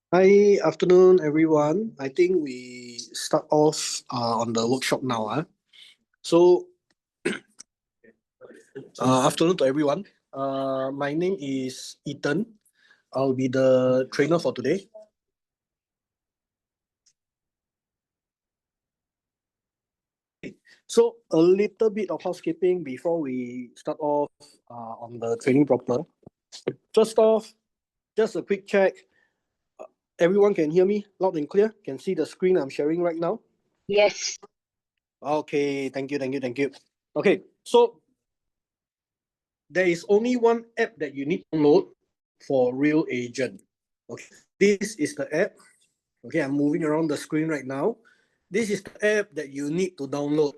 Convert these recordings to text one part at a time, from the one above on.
Hi, afternoon, everyone. I think we start off on the workshop now. So, afternoon to everyone. My name is Ethan. I'll be the trainer for today. So, a little bit of housekeeping before we start off on the training proper. First off, just a quick check. Everyone can hear me loud and clear? Can see the screen I'm sharing right now? Yes. Okay, thank you. Okay, so there is only one app that you need to download for RealAgent. Okay, this is the app. Okay, I'm moving around the screen right now. This is the app that you need to download.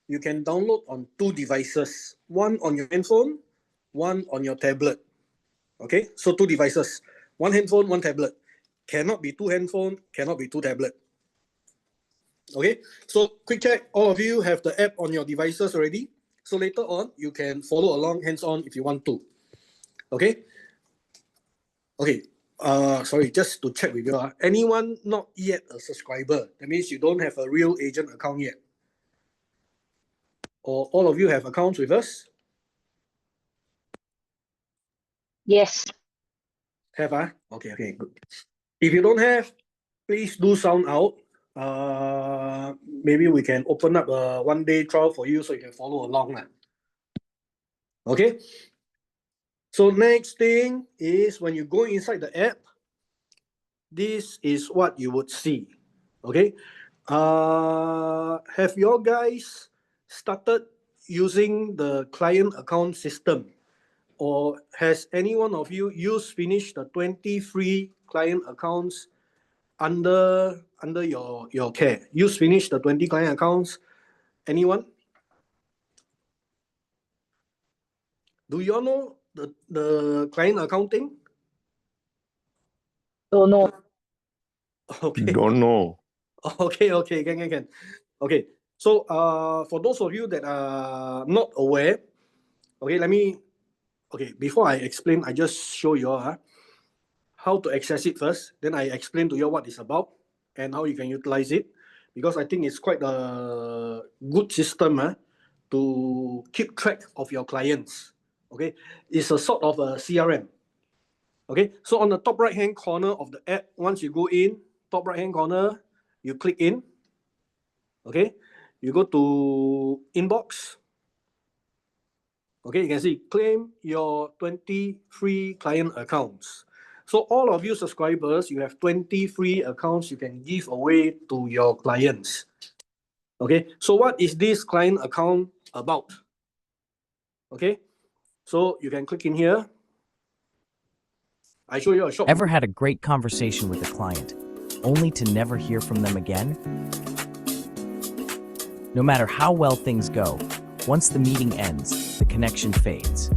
You can download on two devices, one on your handphone, one on your tablet. Okay, so two devices, one handphone, one tablet. Cannot be two handphone, cannot be two tablet. Okay, so quick check, all of you have the app on your devices already. So later on, you can follow along hands-on if you want to. Okay, okay. Sorry, just to check with you. Anyone not yet a subscriber? That means you don't have a RealAgent account yet. Or all of you have accounts with us? Yes. Have Okay, good. If you don't have, please do sound out. Maybe we can open up a one-day trial for you so you can follow along. Okay. So next thing is when you go inside the app, this is what you would see. Okay. Have your guys started using the client account system? Or has any one of you finished the 20 free client accounts under your care? Finished the 20 client accounts? Anyone? Do you all know the client accounting? Don't know. Okay. Don't know. Okay, can. Okay, so for those of you that are not aware, before I explain, I just show you how to access it first. Then I explain to you what it's about and how you can utilize it, because I think it's quite a good system to keep track of your clients. Okay, it's a sort of a CRM. Okay, so on the top right hand corner of the app, once you go in, top right hand corner, you click in. Okay, you go to inbox. Okay, you can see claim your 20 free client accounts. So all of you subscribers, you have 20 free accounts you can give away to your clients. Okay, so what is this client account about? Okay, so you can click in here. I show you a short. Ever had a great conversation with a client, only to never hear from them again? No matter how well things go, once the meeting ends, the connection fades.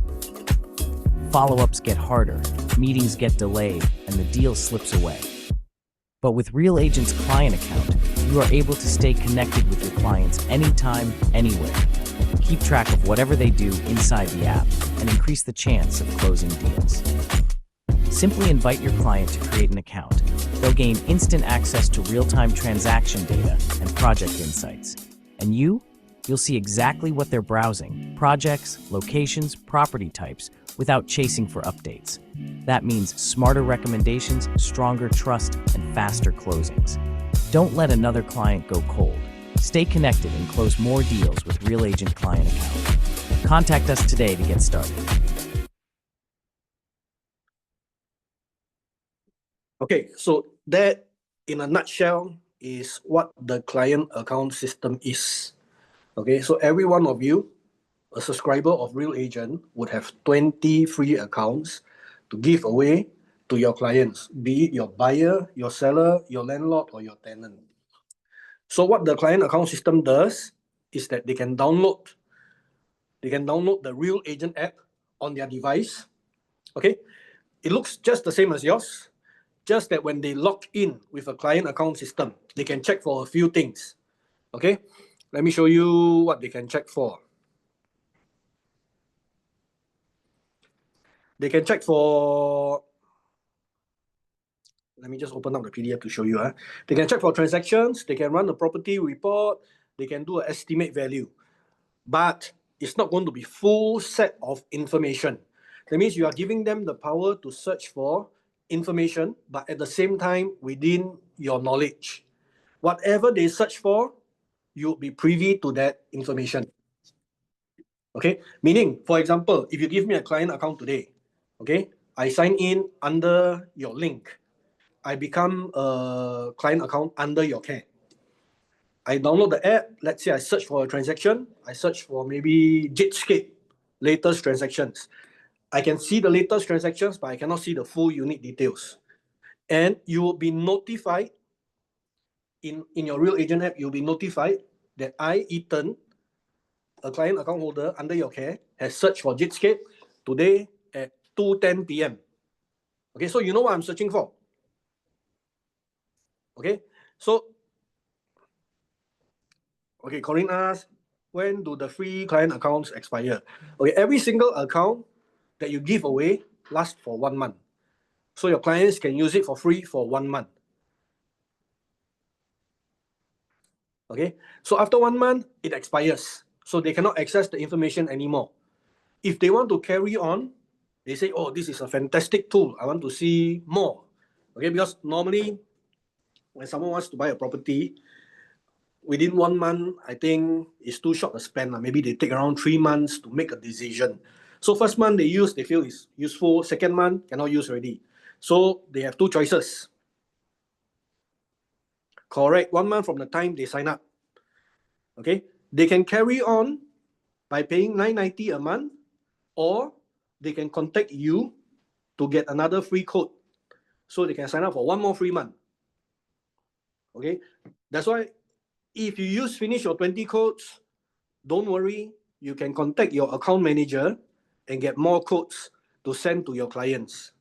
Follow-ups get harder, meetings get delayed, and the deal slips away. But with RealAgent's client account, you are able to stay connected with your clients anytime, anywhere. Keep track of whatever they do inside the app and increase the chance of closing deals. Simply invite your client to create an account. They'll gain instant access to real-time transaction data and project insights. And you'll see exactly what they're browsing, projects, locations, property types, without chasing for updates. That means smarter recommendations, stronger trust, and faster closings. Don't let another client go cold. Stay connected and close more deals with RealAgent Client Account. Contact us today to get started. Okay, so that in a nutshell is what the client account system is. Okay, so every one of you, a subscriber of RealAgent, would have 20 free accounts to give away to your clients, be it your buyer, your seller, your landlord, or your tenant. So what the client account system does is that they can download the RealAgent app on their device. Okay, it looks just the same as yours, just that when they log in with a client account system, they can check for a few things. Okay, let me show you what they can check for. They can check for Let me just open up the PDF to show you. They can check for transactions, they can run a property report, they can do an estimate value. But it's not going to be full set of information. That means you are giving them the power to search for information, but at the same time within your knowledge. Whatever they search for, you'll be privy to that information. Okay, meaning, for example, if you give me a client account today, okay, I sign in under your link. I become a client account under your care. I download the app. Let's say I search for a transaction. I search for maybe Jetscape latest transactions. I can see the latest transactions, but I cannot see the full unit details. And you will be notified in your RealAgent app. You'll be notified that I, Ethan, a client account holder under your care, has searched for Jetscape today at 2:10 p.m. Okay, so you know what I'm searching for. Okay, so okay, Corinne asked, when do the free client accounts expire? Okay, every single account that you give away lasts for 1 month. So your clients can use it for free for 1 month. Okay, so after 1 month, it expires. So they cannot access the information anymore. If they want to carry on, they say, oh, this is a fantastic tool. I want to see more. Okay, because normally when someone wants to buy a property, within 1 month, I think it's too short a span. Maybe they take around 3 months to make a decision. So first month they use, they feel is useful. Second month, cannot use already. So they have 2 choices. Correct, 1 month from the time they sign up. Okay, they can carry on by paying $9.90 a month, or they can contact you to get another free code. So they can sign up for 1 more free month. Okay, that's why if you finish your 20 codes, don't worry, you can contact your account manager and get more codes to send to your clients.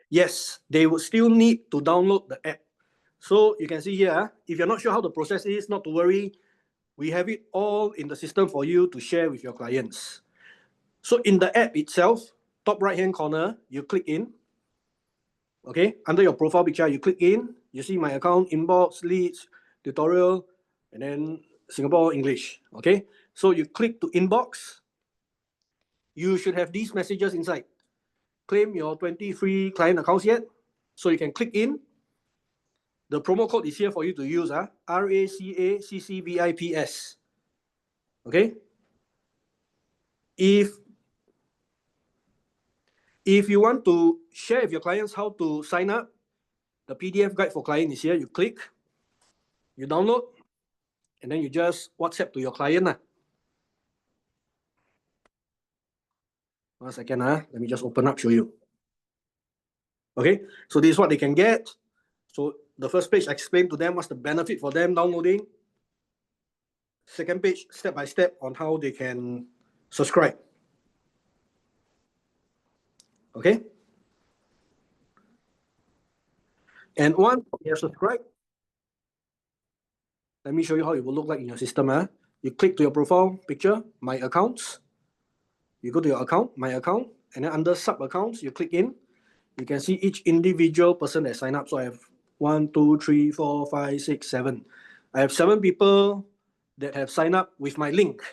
Yes, they would still need to download the app. So you can see here, if you're not sure how the process is, not to worry, we have it all in the system for you to share with your clients. So in the app itself, top right-hand corner, you click in. Okay, under your profile picture, you click in, you see my account, inbox, leads, tutorial, and then Singapore English. Okay, so you click to inbox. You should have these messages inside. Claim your 20 free client accounts yet? So you can click in. The promo code is here for you to use, RACACCVIPS. Okay? If you want to share with your clients how to sign up, the PDF guide for client is here. You click, you download, and then you just WhatsApp to your client. 1 second, let me just open up, show you. Okay, so this is what they can get. So the first page, explain to them what's the benefit for them downloading. Second page, step by step on how they can subscribe. Okay, and once you have subscribed, let me show you how it will look like in your system. You click to your profile picture, my accounts. You go to your account, my account, and then under sub accounts, you click in. You can see each individual person that signed up. So I have 1, 2, 3, 4, 5, 6, 7. I have 7 people that have signed up with my link.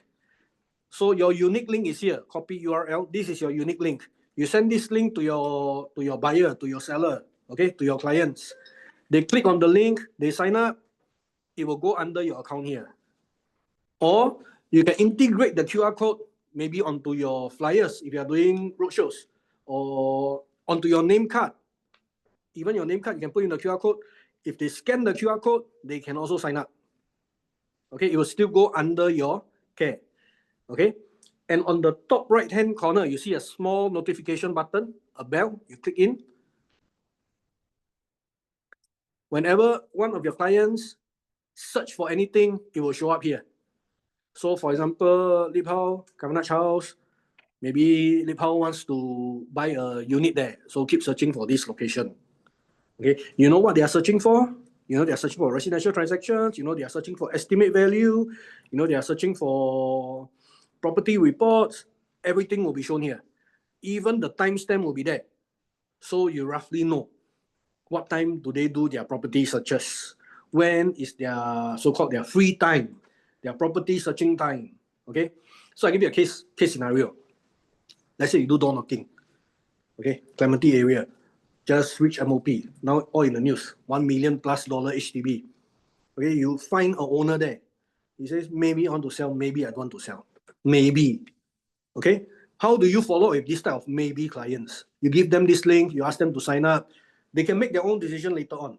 So your unique link is here. Copy URL. This is your unique link. You send this link to your buyer, to your seller, okay, to your clients. They click on the link, they sign up, it will go under your account here. Or you can integrate the QR code maybe onto your flyers if you are doing roadshows, or onto your name card. Even your name card, you can put in the QR code. If they scan the QR code, they can also sign up. Okay, it will still go under your care. Okay, and on the top right-hand corner, you see a small notification button, a bell. You click in. Whenever one of your clients search for anything, it will show up here. So for example, Lip Hao, Kavanagh House, maybe Lip Hao wants to buy a unit there, so keep searching for this location. Okay, you know what they are searching for? You know they are searching for residential transactions, you know they are searching for estimate value, you know they are searching for property reports. everything will be shown here. Even the timestamp will be there. So you roughly know what time do they do their property searches, when is their so-called their free time, their property searching time. Okay, so I give you a case scenario. Let's say you do door knocking. Okay, Clementi area, just reach MOP. Now all in the news, $1 million+ HDB. Okay, you find an owner there. He says, maybe I want to sell, maybe I don't want to sell. Maybe. Okay, how do you follow with this type of maybe clients? You give them this link, you ask them to sign up. They can make their own decision later on.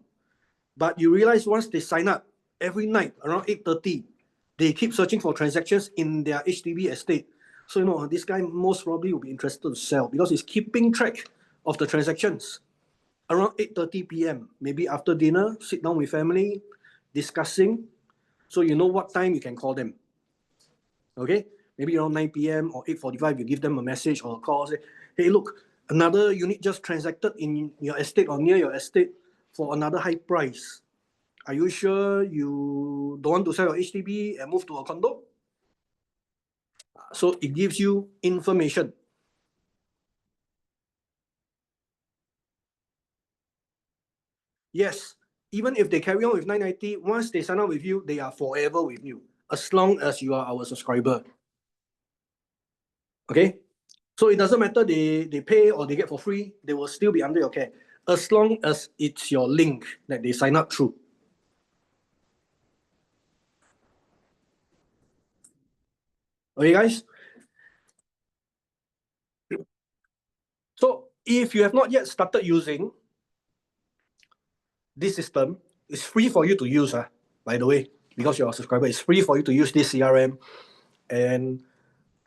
But you realize once they sign up, every night around 8:30, they keep searching for transactions in their HDB estate. So, you know, this guy most probably will be interested to sell because he's keeping track of the transactions. Around 8:30 p.m., maybe after dinner, sit down with family, discussing. So you know what time you can call them. Okay? Maybe around 9 p.m. or 8:45, you give them a message or a call, say, hey, look, another unit just transacted in your estate or near your estate for another high price. Are you sure you don't want to sell your HDB and move to a condo? So it gives you information. Yes, even if they carry on with 990, once they sign up with you, they are forever with you, as long as you are our subscriber. Okay? So it doesn't matter they pay or they get for free, they will still be under your care, as long as it's your link that they sign up through. Okay, guys? So if you have not yet started using this system, it's free for you to use, by the way, because you're a subscriber. It's free for you to use this CRM. And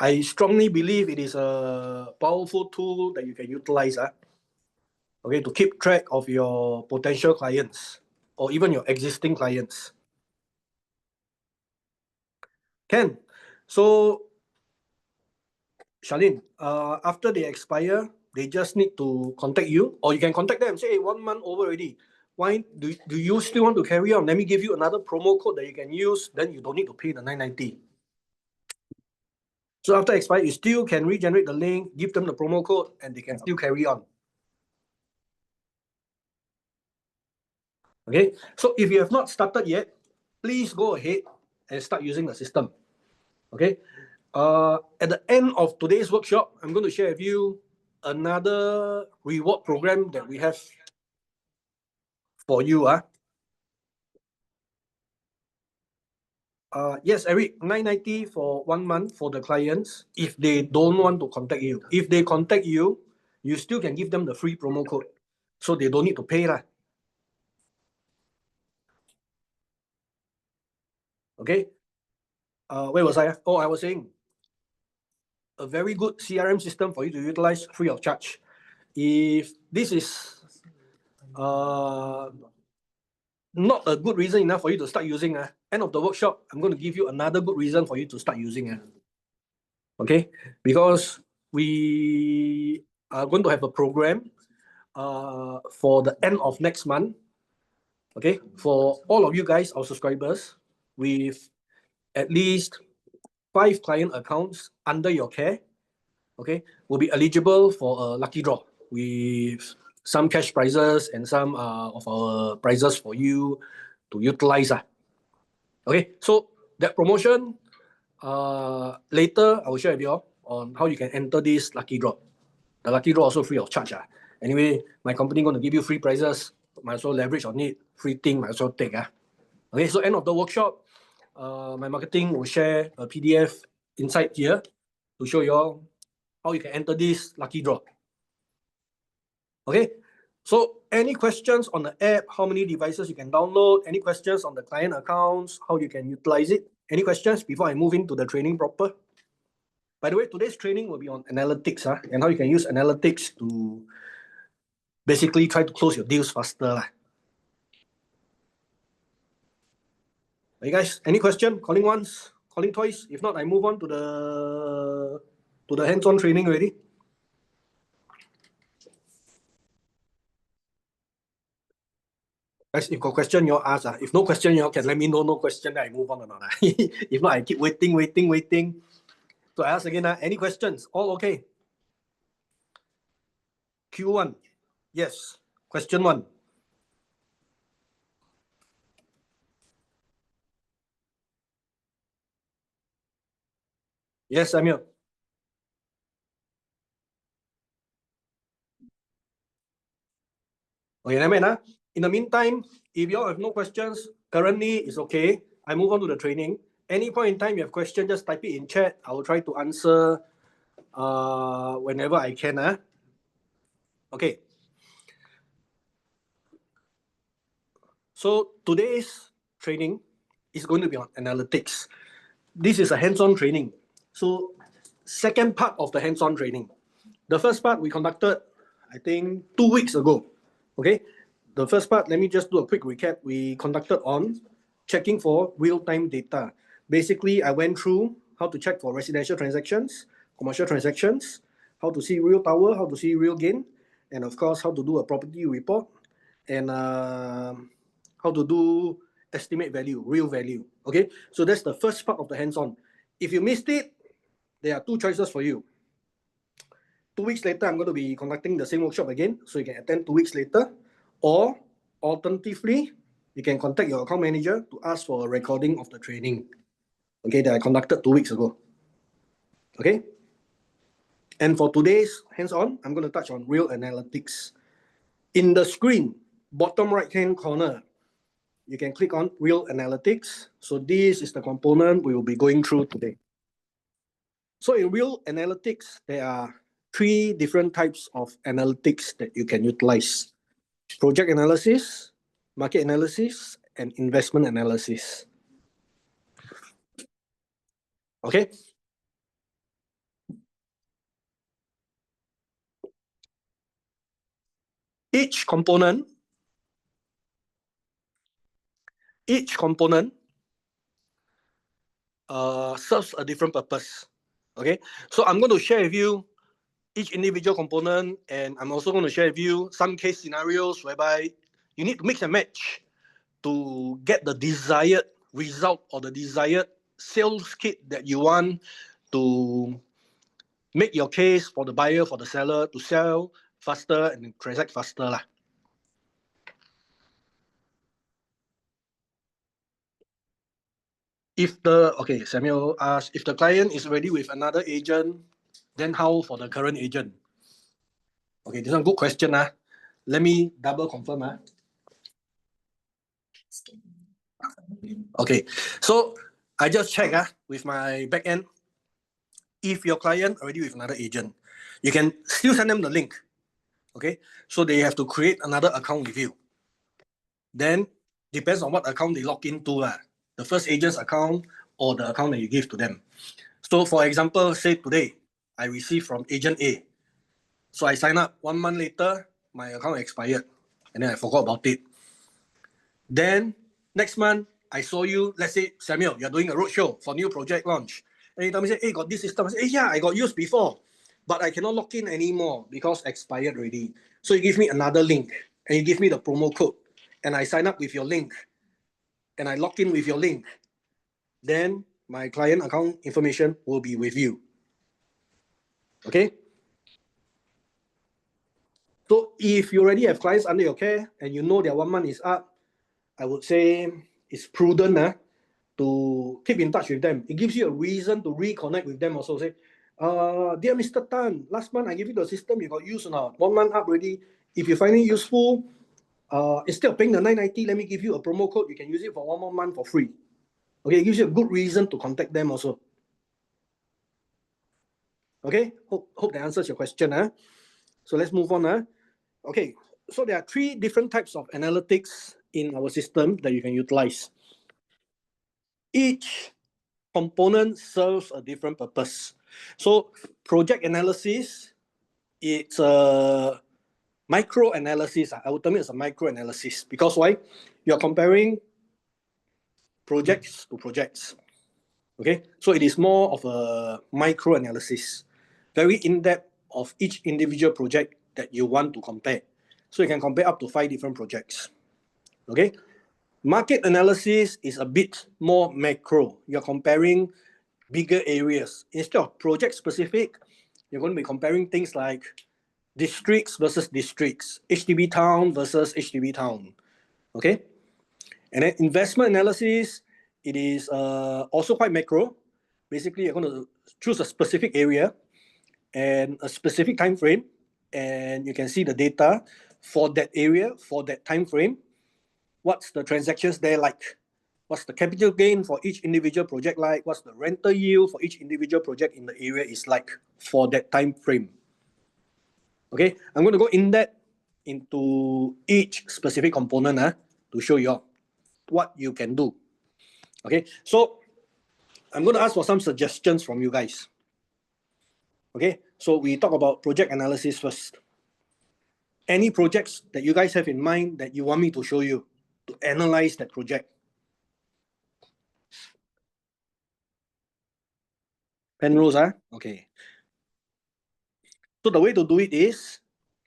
I strongly believe it is a powerful tool that you can utilize, okay, to keep track of your potential clients or even your existing clients. Can. So, Charlene, after they expire, they just need to contact you, or you can contact them, say, hey, 1 month over already. Why do you still want to carry on? Let me give you another promo code that you can use. Then you don't need to pay the 990. So after expire, you still can regenerate the link, give them the promo code, and they can still carry on. Okay, so if you have not started yet, please go ahead and start using the system. Okay, at the end of today's workshop, I'm going to share with you another reward program that we have for you. Yes, Eric, 990 for 1 month for the clients if they don't want to contact you. If they contact you, you still can give them the free promo code, so they don't need to pay. Okay, where was I? Oh, I was saying, a very good CRM system for you to utilize free of charge. If this is not a good reason enough for you to start using, end of the workshop, I'm going to give you another good reason for you to start using. Okay, because we are going to have a program for the end of next month. Okay, for all of you guys, our subscribers, with at least 5 client accounts under your care, okay, will be eligible for a lucky draw with some cash prizes and some of our prizes for you to utilize. Okay, so that promotion, later I will share with you all on how you can enter this lucky draw. The lucky draw also free of charge. Anyway, my company going to give you free prizes. Might as well leverage on it. Free thing, might as well take. Okay, so end of the workshop, my marketing will share a PDF inside here to show you all how you can enter this lucky draw. Okay, so any questions on the app, how many devices you can download, any questions on the client accounts, how you can utilize it? Any questions before I move into the training proper? By the way, today's training will be on analytics, and how you can use analytics to basically try to close your deals faster. Hey guys, any question? Calling once, calling twice. If not, I move on to the hands-on training already. Guys, if you got question, you ask. If no question, you can let me know. No question, then I move on or not. If not, I keep waiting. So I ask again, any questions? All okay? Q1. Yes. Question 1. Yes, Samuel. Okay, never. In the meantime, if you all have no questions, currently it's okay. I move on to the training. Any point in time you have question, just type it in chat. I will try to answer whenever I can. Okay. So today's training is going to be on analytics. This is a hands-on training. So second part of the hands-on training. The first part we conducted, I think, 2 weeks ago. Okay. The first part, let me just do a quick recap. We conducted on checking for real-time data. Basically, I went through how to check for residential transactions, commercial transactions, how to see real tower, how to see real gain, and of course, how to do a property report, and how to do estimate value, real value. Okay, so that's the first part of the hands-on. If you missed it, there are 2 choices for you. 2 weeks later, I'm going to be conducting the same workshop again, so you can attend 2 weeks later. Or alternatively, you can contact your account manager to ask for a recording of the training, okay, that I conducted 2 weeks ago. Okay. And for today's hands-on, I'm going to touch on RealAnalytics. In the screen, bottom right-hand corner, you can click on RealAnalytics. So this is the component we will be going through today. So in RealAnalytics, there are 3 different types of analytics that you can utilize: project analysis, market analysis, and investment analysis. Okay. Each component serves a different purpose. Okay, so I'm going to share with you each individual component, and I'm also going to share with you some case scenarios whereby you need to mix and match to get the desired result or the desired sales kit that you want to make your case for the buyer, for the seller to sell faster and transact faster lah. Samuel asked, if the client is already with another agent, then how for the current agent? Okay, this is a good question. Let me double confirm. Okay, so I just checked with my back end. If your client already with another agent, you can still send them the link. Okay, so they have to create another account with you. Then depends on what account they log into, the first agent's account or the account that you give to them. So for example, say today, I received from agent A. So I sign up, 1 month later, my account expired, and then I forgot about it. Then next month, I saw you, let's say, Samuel, you're doing a roadshow for new project launch. And you tell me, say, hey, got this system. I say, hey, yeah, I got used before, but I cannot log in anymore because expired already. So you give me another link, and you give me the promo code, and I sign up with your link, and I log in with your link. Then my client account information will be with you. Okay? So if you already have clients under your care and you know their 1 month is up, I would say it's prudent to keep in touch with them. It gives you a reason to reconnect with them also. Say, dear Mr. Tan, last month I gave you the system, you got used or not? 1 month up already. If you find it useful, instead of paying the $9.90, let me give you a promo code. You can use it for 1 more month for free. Okay, it gives you a good reason to contact them also. Okay, hope that answers your question. So let's move on. Okay, so there are 3 different types of analytics in our system that you can utilize. Each component serves a different purpose. So project analysis, it's a micro analysis. I would term it as a micro analysis because why? You're comparing projects to projects. Okay, so it is more of a micro analysis, very in-depth of each individual project that you want to compare. So you can compare up to 5 different projects. Okay, market analysis is a bit more macro. You're comparing bigger areas. Instead of project specific, you're going to be comparing things like districts versus districts, HDB town versus HDB town. Okay. And then investment analysis, it is also quite macro. Basically, you're going to choose a specific area and a specific time frame, and you can see the data for that area, for that time frame. What's the transactions there like? What's the capital gain for each individual project like? What's the rental yield for each individual project in the area is like for that time frame? Okay, I'm going to go in depth into each specific component to show you what you can do. Okay, so I'm going to ask for some suggestions from you guys. Okay, so we talk about project analysis first. Any projects that you guys have in mind that you want me to show you to analyze that project? Penrose, okay. So the way to do it is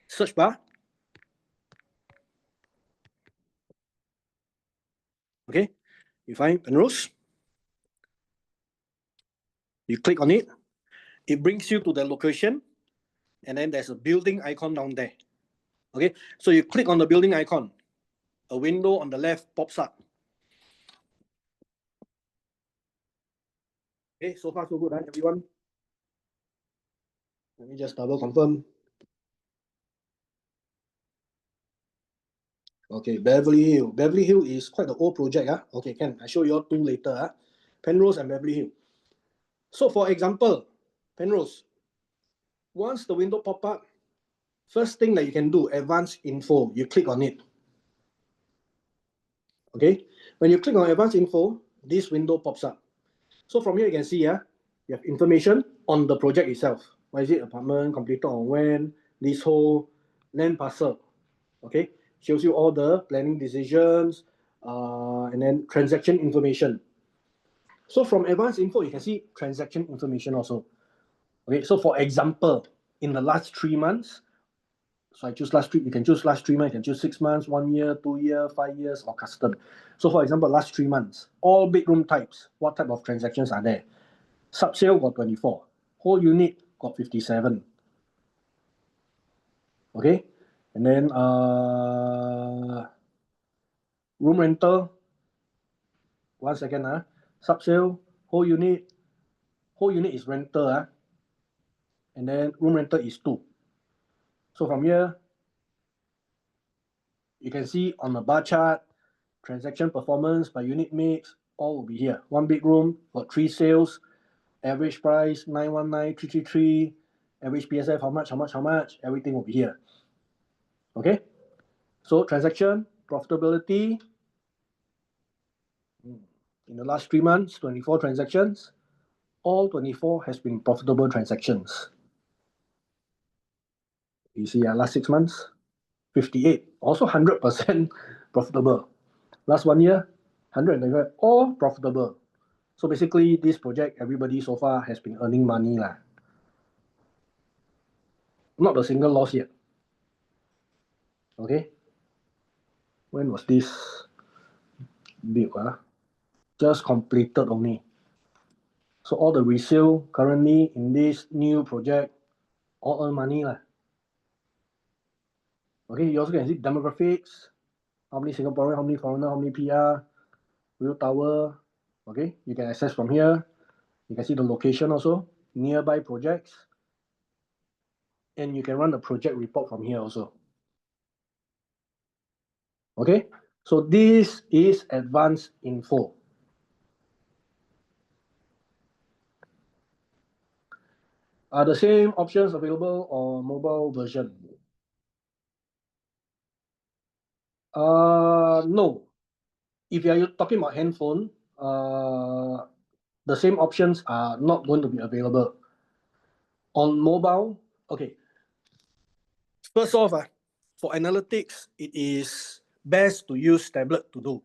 search bar. Okay, you find Penrose. You click on it. It brings you to the location, and then there's a building icon down there. Okay, so you click on the building icon. A window on the left pops up. Okay, so far so good, everyone. Let me just double confirm. Okay, Beverly Hill. Beverly Hill is quite an old project. Okay, can I show you all two later? Penrose and Beverly Hill. So for example, Penrose, once the window pop up, first thing that you can do, advanced info, you click on it. Okay, when you click on advanced info, this window pops up. So from here you can see, you have information on the project itself. What is it? Apartment, completed on when, leasehold, land parcel. Okay, shows you all the planning decisions, and then transaction information. So from advanced info, you can see transaction information also. Okay, so for example, in the last 3 months, so I choose last 3, you can choose last 3 months, you can choose 6 months, 1 year, 2 year, 5 years, or custom. So for example, last 3 months, all bedroom types, what type of transactions are there? Subsale got 24, whole unit got 57. Okay, and then room rental, 1 second, subsale, whole unit is rental, and then room rental is 2. So from here, you can see on the bar chart, transaction performance by unit mix, all will be here. 1 bedroom, got 3 sales, average price 919,333, average PSF, how much, everything will be here. Okay, so transaction, profitability, in the last 3 months, 24 transactions, all 24 has been profitable transactions. You see, last 6 months, 58, also 100% profitable. Last 1 year, 125, all profitable. So basically, this project, everybody so far has been earning money. Not a single loss yet. Okay. When was this built? Just completed only. So all the resale currently in this new project, all earn money. Okay, you also can see demographics. How many Singaporean, how many foreigner, how many PR, real tower. Okay, you can access from here. You can see the location also, nearby projects. And you can run the project report from here also. Okay, so this is advanced info. Are the same options available on mobile version? No. If you are talking about handphone, the same options are not going to be available. On mobile, okay. First off, for analytics, it is best to use tablet to do.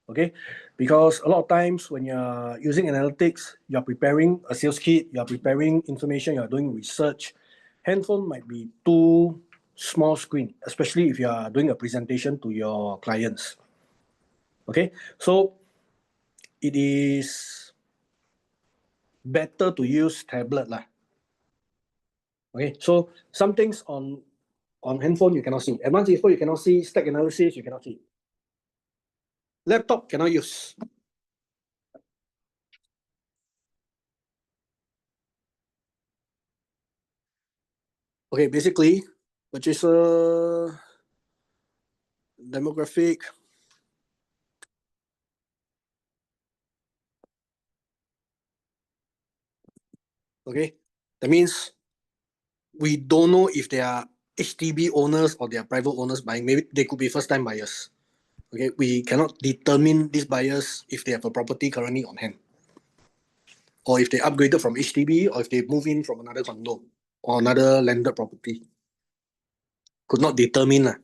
Okay, because a lot of times when you're using analytics, you're preparing a sales kit, you're preparing information, you're doing research. Handphone might be too small screen, especially if you are doing a presentation to your clients. Okay, so it is better to use tablet lah. Okay, so some things on handphone you cannot see. Advanced info you cannot see. Stack analysis you cannot see. Laptop cannot use. Okay, basically, purchaser demographic. Okay, that means we don't know if they are HDB owners or they are private owners buying. Maybe they could be first-time buyers. Okay, we cannot determine these buyers if they have a property currently on hand, or if they upgraded from HDB, or if they move in from another condo or another landed property. Could not determine.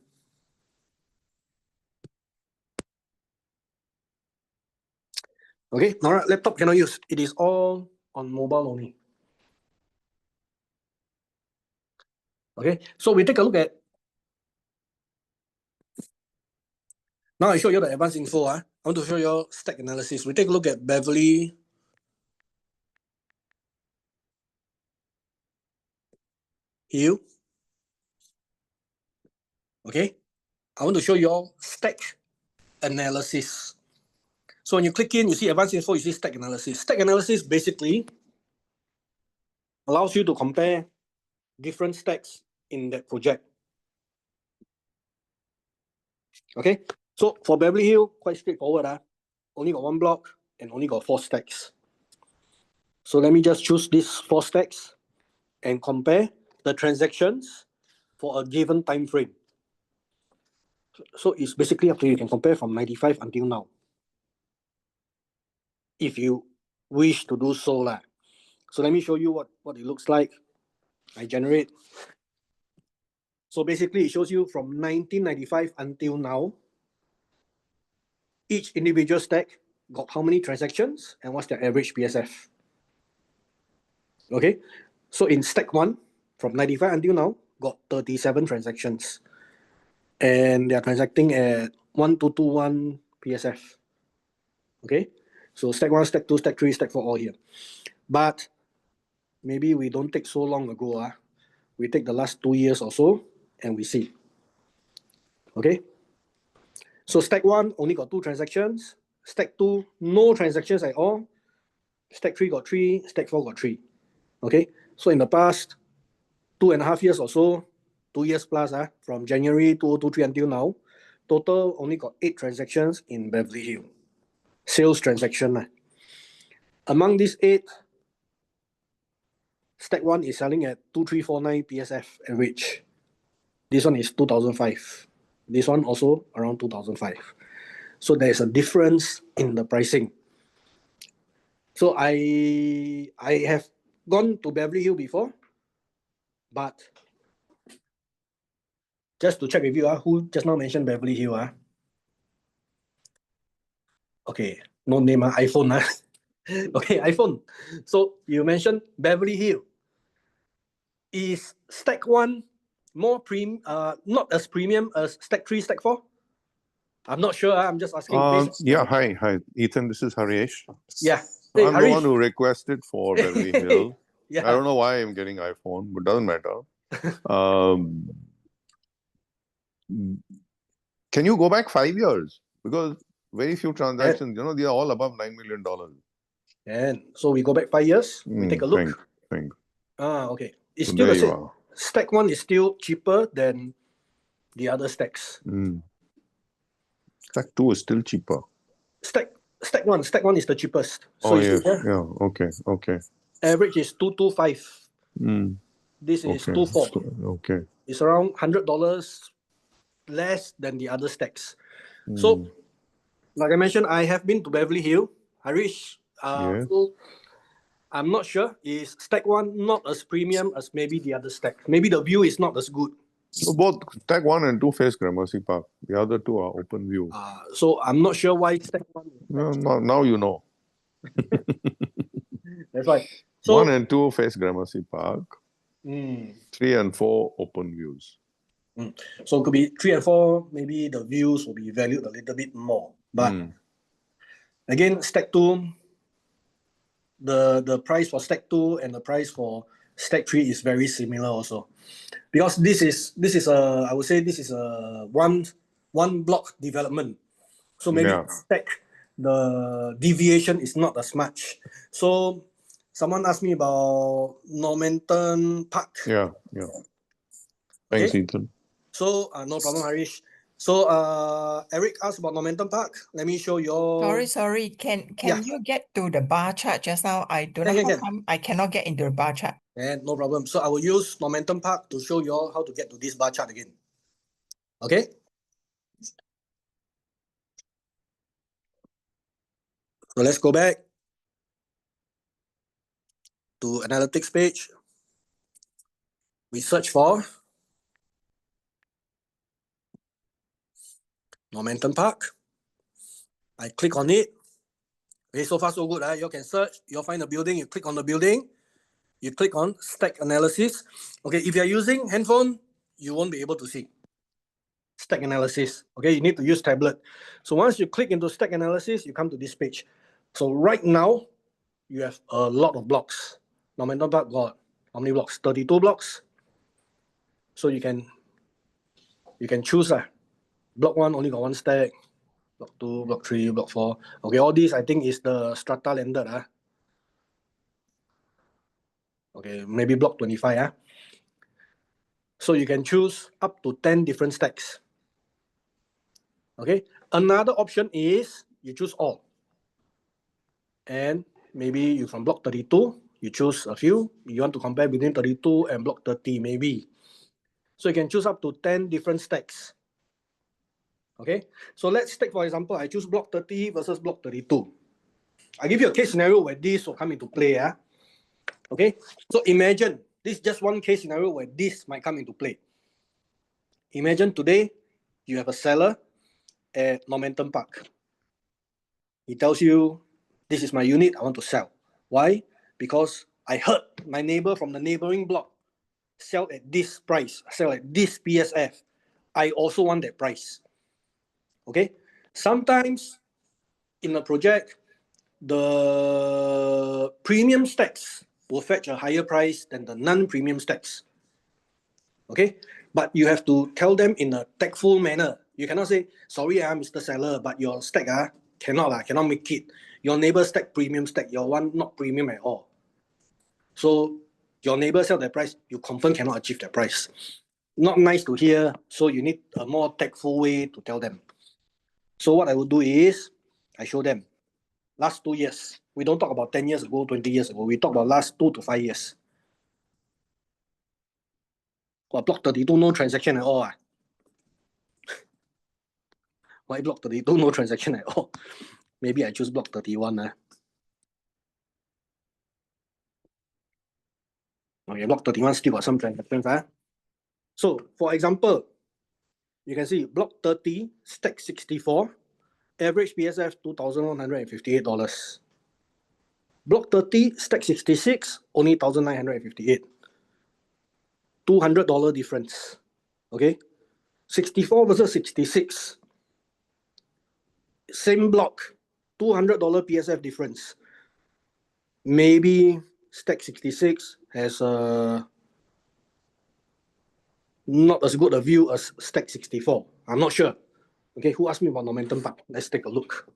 Okay, now laptop cannot use. It is all on mobile only. Okay, so we take a look at. Now I show you the advanced info. I want to show you stack analysis. We take a look at Beverly Hill. Okay, I want to show you all stack analysis. So when you click in, you see advanced info, you see stack analysis. Stack analysis basically allows you to compare different stacks in that project. Okay, so for Beverly Hill, quite straightforward. Only got one block and only got 4 stacks. So let me just choose these 4 stacks and compare the transactions for a given time frame. So it's basically up to you. You can compare from 95 until now, if you wish to do so. So let me show you what it looks like. I generate. So basically it shows you from 1995 until now, each individual stack got how many transactions and what's their average PSF. Okay, so in stack 1, from 95 until now, got 37 transactions. And they are transacting at 1221 PSF. Okay, so stack 1, stack 2, stack 3, stack 4, all here. But maybe we don't take so long ago. We take the last 2 years or so and we see. Okay, so stack 1 only got 2 transactions. Stack 2, no transactions at all. Stack 3 got 3. Stack 4 got 3. Okay, so in the past 2.5 years or so, 2 years plus, from January 2023 until now, total only got 8 transactions in Beverly Hill. Sales transaction. Among these 8, stack 1 is selling at 2349 PSF average. This one is 2005. This one also around 2005. So there's a difference in the pricing. So I have gone to Beverly Hill before, but just to check with you, who just now mentioned Beverly Hill? Okay, no name, iPhone. Okay, iPhone. So you mentioned Beverly Hill. Is stack 1 more not as premium as stack 3, stack 4? I'm not sure. I'm just asking. Yeah, hi, Ethan. This is Harish. Yeah. Hey, I'm Harish. the one who requested for Beverly Hill. Yeah. I don't know why I'm getting iPhone, but doesn't matter. Can you go back 5 years? Because very few transactions, they are all above $9 million. And so we go back 5 years. We take a look. Think. Okay. It's So still there the you same. are. Stack 1 is still cheaper than the other stacks. Stack 2 is still cheaper. Stack 1 is the cheapest. So yes. Yeah. Okay. Average is 225. This is 24. Okay. It's around $100 less than the other stacks. So, like I mentioned, I have been to Beverly Hill. Harish, so I'm not sure. Is stack 1 not as premium as maybe the other stack? Maybe the view is not as good. So both stack 1 and 2 face Gramercy Park. The other 2 are open view. So I'm not sure why stack 1. Now you know. That's right. So 1 and 2 face Gramercy Park. 3 and 4 open views. So it could be 3 and 4. Maybe the views will be valued a little bit more. But again, stack 2, the price for stack 2 and the price for stack 3 is very similar also, because this is a, I would say this is a one block development. So maybe Yeah. stack, the deviation is not as much. So someone asked me about Normanton Park. Yeah. Thanks, Okay. Ethan. So no problem, Harish. So Eric asked about Normanton Park. Let me show you. Sorry. Can Yeah. you get to the bar chart just now? I don't know Can. how come I cannot get into the bar chart. And no problem. So I will use Normanton Park to show you all how to get to this bar chart again. Okay. So let's go back to analytics page. We search for Normanton Park. I click on it. Okay, so far so good. You can search, you'll find the building, you click on the building, you click on stack analysis. Okay, if you're using handphone, you won't be able to see stack analysis. Okay, you need to use tablet. So once you click into stack analysis, you come to this page. So right now, you have a lot of blocks. Normanton Park got how many blocks? 32 blocks. So you can choose. Block 1 only got 1 stack. Block 2, block 3, block 4. Okay, all these I think is the strata landed. Okay, maybe block 25. So you can choose up to 10 different stacks. Okay, another option is you choose all. And maybe you from block 32, you choose a few. You want to compare between 32 and block 30, maybe. So you can choose up to 10 different stacks. Okay, so let's take, for example, I choose block 30 versus block 32. I give you a case scenario where this will come into play. Okay, so imagine this is just one case scenario where this might come into play. Imagine today you have a seller at Normanton Park. He tells you, this is my unit, I want to sell. Why? Because I heard my neighbor from the neighboring block sell at this price, sell at this PSF. I also want that price. Okay, sometimes in a project, the premium stacks will fetch a higher price than the non-premium stacks. Okay, but you have to tell them in a tactful manner. You cannot say, sorry, Mr. Seller, but your stack cannot make it. Your neighbor stack premium stack, your one not premium at all. So your neighbor sell that price, you confirm cannot achieve that price. Not nice to hear, so you need a more tactful way to tell them. So what I will do is, I show them last 2 years. We don't talk about 10 years ago, 20 years ago. We talk about last 2 to 5 years. Block 32, no transaction at all. Why block 32, no transaction at all? Maybe I choose block 31. Okay, block 31 still got some transactions. So, for example, you can see block 30, stack 64, average PSF $2,158. Block 30, stack 66, only $1,958. $200 difference. Okay, 64 versus 66. Same block, $200 PSF difference. Maybe stack 66 has not as good a view as stack 64. I'm not sure. Okay, who asked me about Normanton Park? Let's take a look.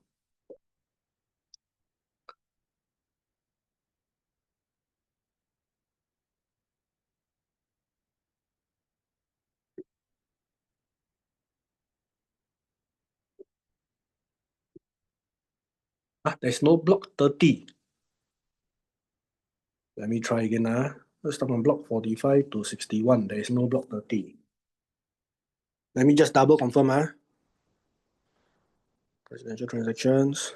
There's no block 30. Let me try again. Let's start on block 45 to 61. There is no block 30. Let me just double confirm. Residential transactions.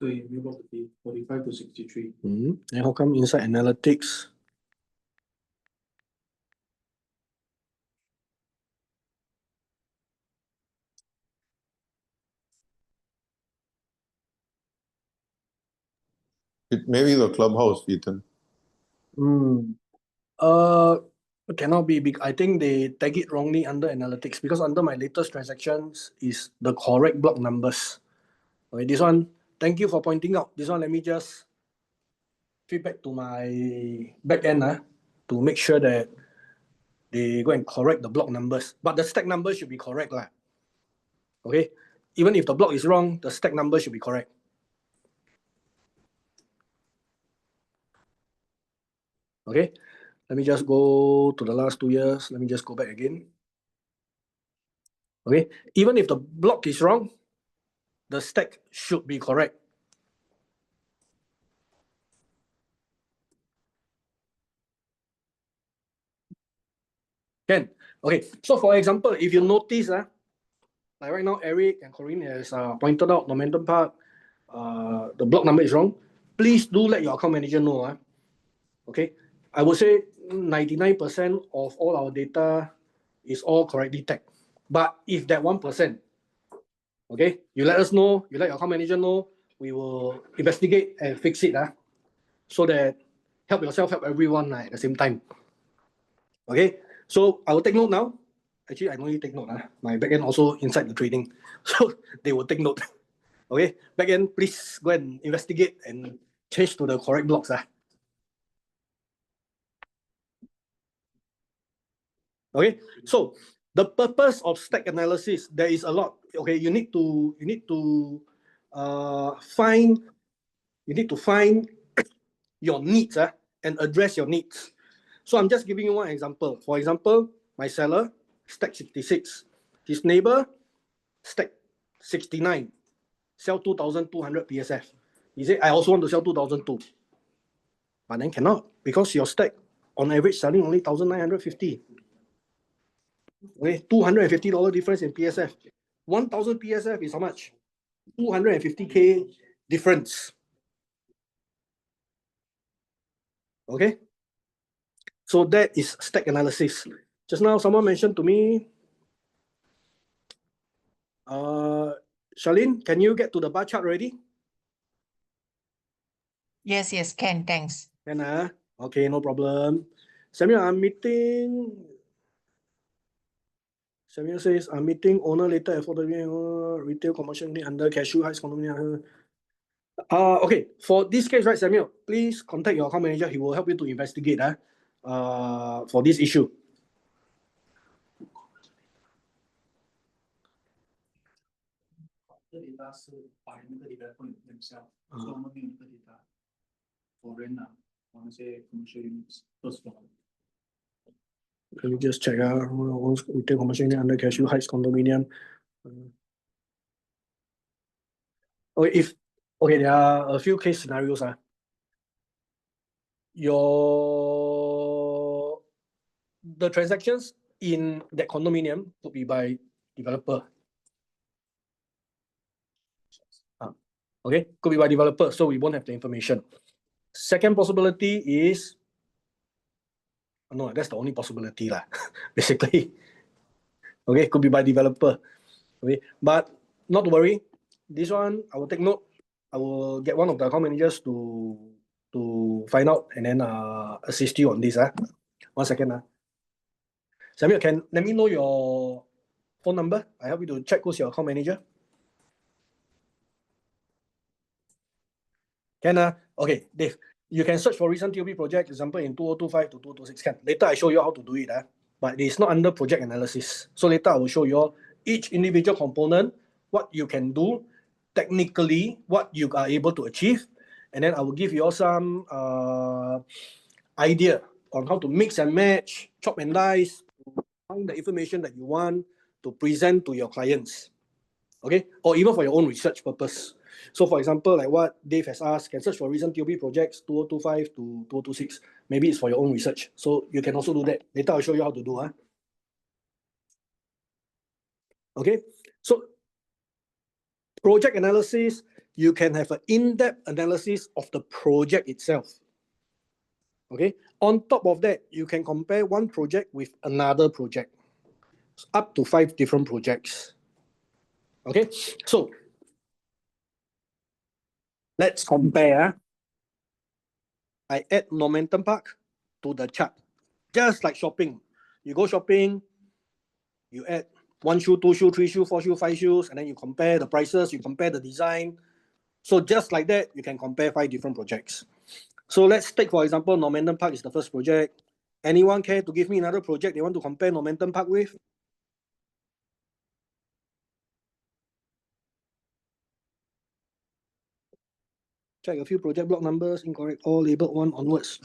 Block 45 to 63. And how come inside analytics? It may be the clubhouse, Ethan. It cannot be big. I think they tag it wrongly under analytics because under my latest transactions is the correct block numbers. Okay, this one, thank you for pointing out. This one, let me just feedback to my back end to make sure that they go and correct the block numbers. But the stack number should be correct. Okay, even if the block is wrong, the stack number should be correct. Okay, let me just go to the last 2 years. Let me just go back again. Okay, even if the block is wrong, the stack should be correct. Can. Okay, so for example, if you notice, like right now, Eric and Corinne has pointed out momentum part, the block number is wrong. Please do let your account manager know. Okay, I would say 99% of all our data is all correctly tagged. But if that 1%, okay, you let us know, you let your account manager know, we will investigate and fix it so that help yourself, help everyone at the same time. Okay, so I will take note now. Actually, I don't really take note. My backend also inside the trading, so they will take note. Okay, backend, please go and investigate and change to the correct blocks. Okay, so the purpose of stack analysis, there is a lot. Okay, you need to find your needs and address your needs. So I'm just giving you one example. For example, my seller stack 66, his neighbor stack 69, sell 2,200 PSF. He said, I also want to sell 2,002, but then cannot because your stack on average selling only 1,950. Okay, $250 difference in PSF. 1,000 PSF is how much? 250K difference. Okay, so that is stack analysis. Just now, someone mentioned to me, Charlene, can you get to the bar chart already? Yes, can, thanks. Can okay, no problem. Samuel, Samuel says, I'm meeting owner later at 4:30 retail commercial unit under Cashew Heights condominium. Okay, for this case, right, Samuel, please contact your account manager. He will help you to investigate for this issue. Let me just check retail commercial unit under Cashew Heights condominium. Okay, there are a few case scenarios. The transactions in that condominium could be by developer. Okay, could be by developer, so we won't have the information. Second possibility is, no, that's the only possibility basically. Okay, could be by developer. Okay, but not to worry. This one, I will take note. I will get one of the account managers to find out and then assist you on this. 1 second. Samuel, can let me know your phone number? I help you to check who's your account manager. Can okay, Dave, you can search for recent TOB project, example in 2025 to 2026. Can later I show you how to do it. But it's not under project analysis. So later I will show you each individual component, what you can do technically, what you are able to achieve, and then I will give you all some idea on how to mix and match, chop and dice, find the information that you want to present to your clients. Okay, or even for your own research purpose. So for example, like what Dave has asked, can search for recent TOB projects 2025 to 2026. Maybe it's for your own research. So you can also do that. Later I'll show you how to do. Okay, so project analysis, you can have an in-depth analysis of the project itself. Okay, on top of that, you can compare one project with another project, up to 5 different projects. Okay, so let's compare. I add momentum park to the chart. Just like shopping. You go shopping, you add 1 shoe, 2 shoe, 3 shoe, 4 shoe, 5 shoes, and then you compare the prices, you compare the design. So just like that, you can compare 5 different projects. So let's take, for example, Normanton Park is the first project. Anyone care to give me another project they want to compare Normanton Park with? Check a few project block numbers, incorrect, all labeled 1 onwards.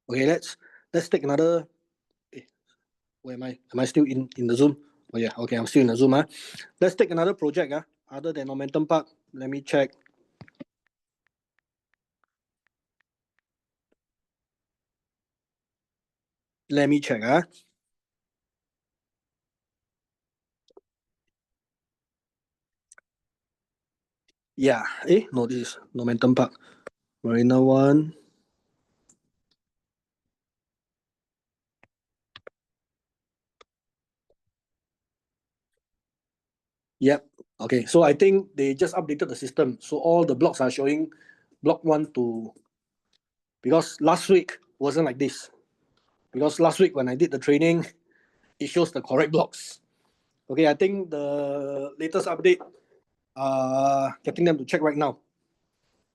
Okay, let's take another. Where am I? Am I still in the Zoom? Oh yeah, okay, I'm still in the Zoom. Let's take another project other than Normanton Park. Let me check. Let me check. Yeah. No, this is Normanton Park. Marina 1. Yep. Okay, so I think they just updated the system. So all the blocks are showing block 1 to... Because last week wasn't like this. Because last week when I did the training, it shows the correct blocks. Okay, I think the latest update, getting them to check right now.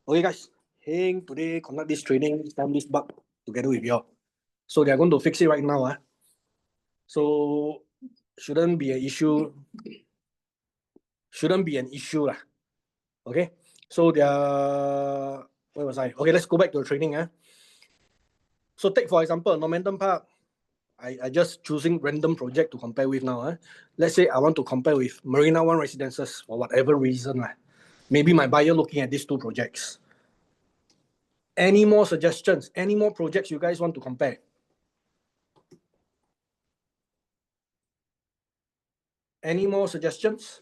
Okay, guys. Heng today conduct this training, found this bug together with you all. So they are going to fix it right now. So shouldn't be an issue. Shouldn't be an issue. Okay. So they are... Where was I? Okay, let's go back to the training. So take, for example, Normanton Park. I just choosing random project to compare with now. Let's say I want to compare with Marina 1 Residences for whatever reason. Maybe my buyer looking at these 2 projects. Any more suggestions? Any more projects you guys want to compare? Any more suggestions?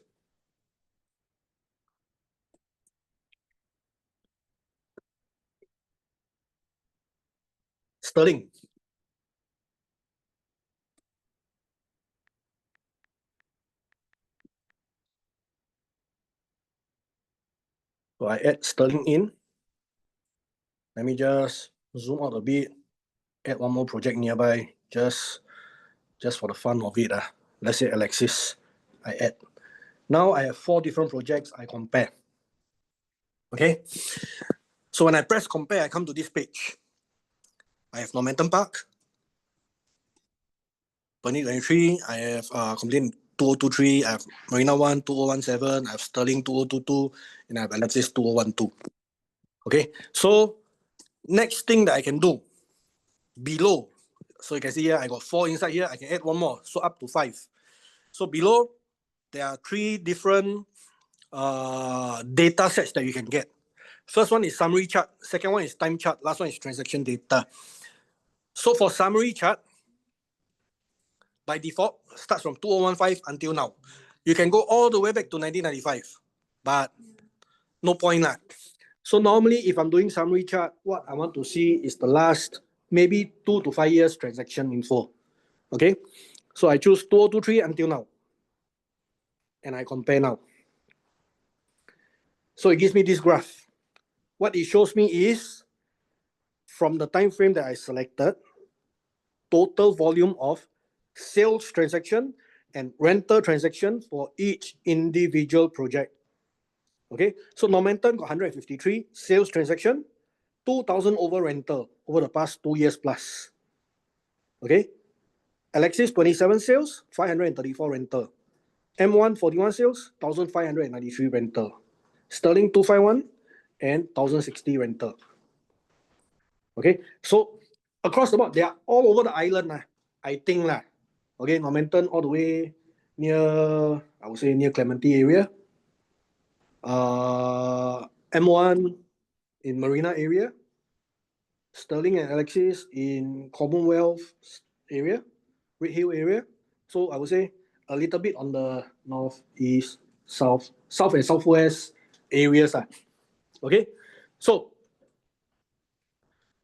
Sterling. So I add Sterling in. Let me just zoom out a bit. Add one more project nearby. Just for the fun of it. Let's say Alexis. I add. Now I have 4 different projects I compare. Okay. So when I press compare, I come to this page. I have Normanton Park. 2023, I have complete 2023, I have Marina 1, 2017, I have Sterling 2022, and I have Alexis 2012. Okay, so next thing that I can do, below, so you can see here, I got 4 inside here, I can add 1 more, so up to 5. So below, there are 3 different data sets that you can get. First one is summary chart, second one is time chart, last one is transaction data. So for summary chart, by default, starts from 2015 until now. You can go all the way back to 1995, but no point. So normally, if I'm doing summary chart, what I want to see is the last maybe 2 to 5 years transaction info. Okay, so I choose 2023 until now, and I compare now. So it gives me this graph. What it shows me is from the time frame that I selected, total volume of sales transaction and rental transaction for each individual project. Okay, so Normanton got 153 sales transaction, 2,000 over rental over the past 2 years plus. Okay, Alexis 27 sales, 534 rental. M1 41 sales, 1,593 rental. Sterling 251 and 1,060 rental. Okay, so across the board, they are all over the island. I think. Okay, Normanton all the way near, I would say near Clementi area. M1 in Marina area. Sterling and Alexis in Commonwealth area, Red Hill area. So I would say a little bit on the north, east, south and southwest areas. Okay, so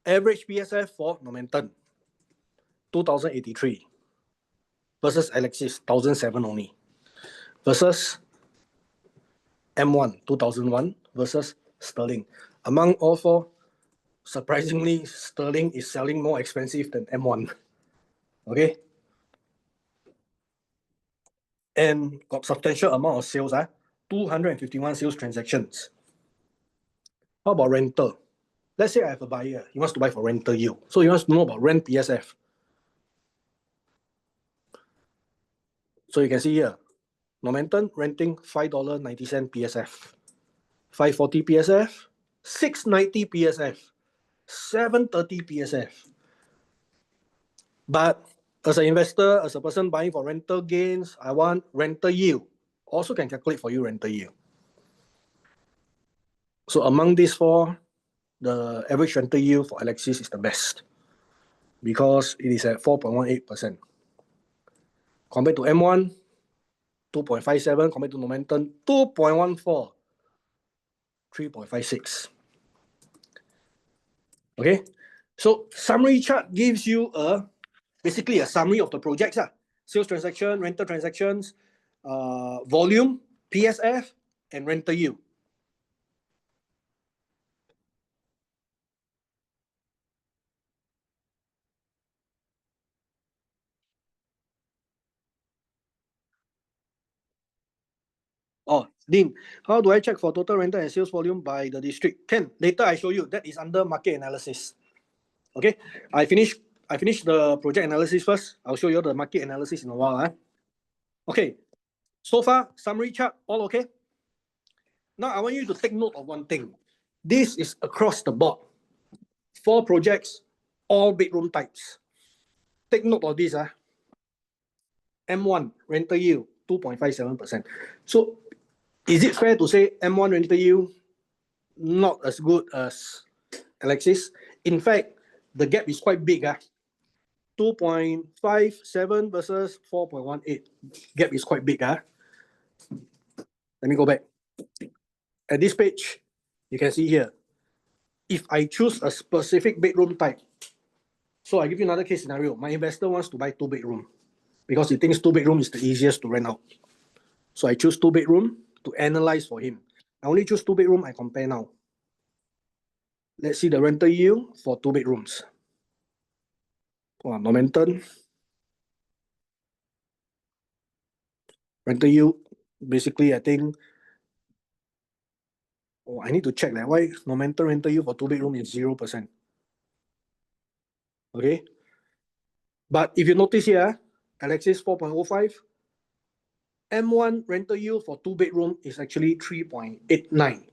average PSF for Normanton 2,083 versus Alexis 1,007 only, versus M1 2001 versus Sterling Among all four, surprisingly, Sterling is selling more expensive than M1. Okay? And got substantial amount of sales, 251 sales transactions. How about rental? Let's say I have a buyer, he wants to buy for rental yield. So he wants to know about rent PSF. So you can see here, Normanton renting $5.90 PSF, 540 PSF, 690 PSF, 730 PSF. But as an investor, as a person buying for rental gains, I want rental yield. Also can calculate for you rental yield. So among these four, the average rental yield for Alexis is the best because it is at 4.18%. Compared to M1, 2.57, compared to Normanton, 2.14, 3.56. Okay, so summary chart gives you basically a summary of the projects. Sales transaction, rental transactions, volume, PSF, and rental yield. Oh, Dean, how do I check for total rental and sales volume by the district? Ken, later I show you. That is under market analysis. Okay, I finish the project analysis first. I'll show you the market analysis in a while. Okay, so far, summary chart, all okay? Now I want you to take note of one thing. This is across the board. 4 projects, all bedroom types. Take note of this. M1, rental yield, 2.57%. So is it fair to say M1 rental yield not as good as Alexis? In fact, the gap is quite big. 2.57 versus 4.18. Gap is quite big. Let me go back. At this page, you can see here, if I choose a specific bedroom type, so I give you another case scenario. My investor wants to buy 2-bedroom because he thinks 2-bedroom is the easiest to rent out. So I choose 2-bedroom to analyze for him. I only choose 2-bedroom, I compare now. Let's see the rental yield for 2 bedrooms. Normanton. Rental yield, basically, I think, I need to check that. Why Normanton rental yield for 2-bedroom is 0%. Okay. But if you notice here, Alexis 4.05, M1 rental yield for 2-bedroom is actually 3.89.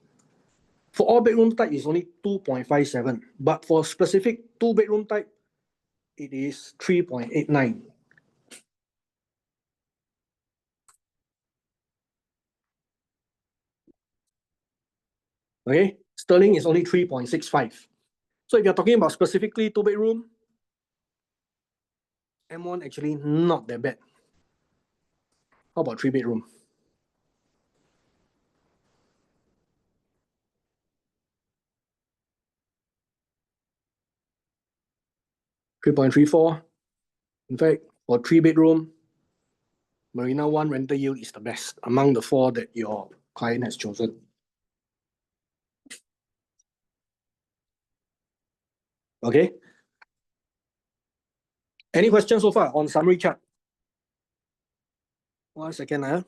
For all bedroom type, it's only 2.57. But for specific 2-bedroom type, it is 3.89. Okay, Sterling is only 3.65. So if you're talking about specifically 2-bedroom, M1 actually not that bad. How about 3-bedroom? $3.34. In fact, for 3-bedroom, Marina One rental yield is the best among the 4 that your client has chosen. Okay. Any questions so far on summary chart? 1 second.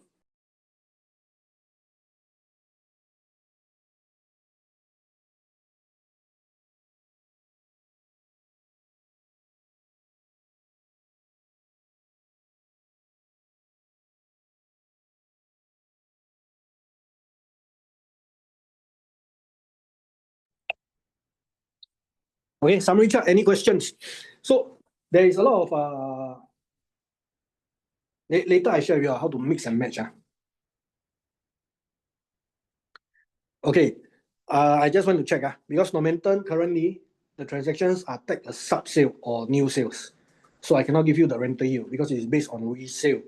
Okay, summary chart, any questions? So there is a lot of later I share with you how to mix and match. Okay, I just want to check because Normanton currently the transactions are tagged as sub-sale or new sales. So I cannot give you the rental yield because it is based on resale.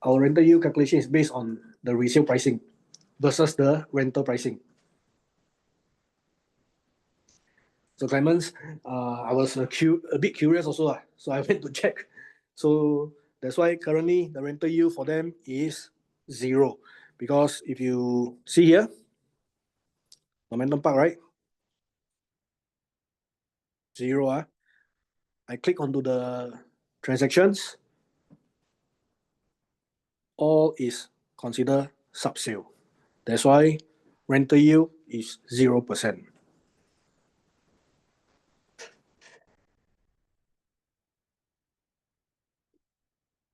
Our rental yield calculation is based on the resale pricing versus the rental pricing. So Clemens, I was a bit curious also, so I went to check. So that's why currently the rental yield for them is 0. Because if you see here, Momentum Park, right? 0. I click onto the transactions. All is considered sub-sale. That's why rental yield is 0%.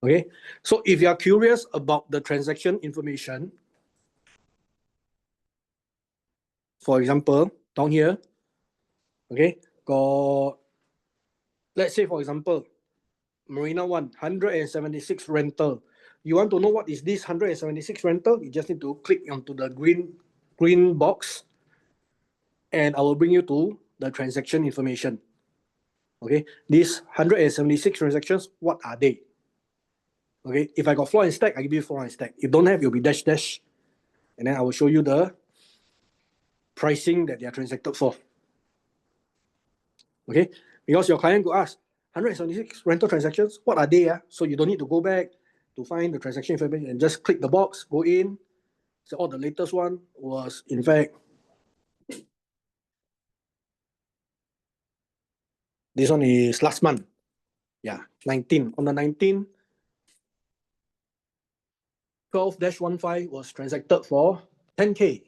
Okay, so if you are curious about the transaction information, for example, down here, okay, got, let's say for example, Marina 1, 176 rental. You want to know what is this 176 rental? You just need to click onto the green box and I will bring you to the transaction information. Okay, these 176 transactions, what are they? Okay, if I got floor and stack, I give you floor and stack. If don't have, it'll be dash dash. And then I will show you the pricing that they are transacted for. Okay, because your client could ask, 176 rental transactions, what are they? So you don't need to go back to find the transaction information and just click the box, go in. So the latest one was, in fact, this one is last month. Yeah, 19. On the 19, 12-15 was transacted for 10K.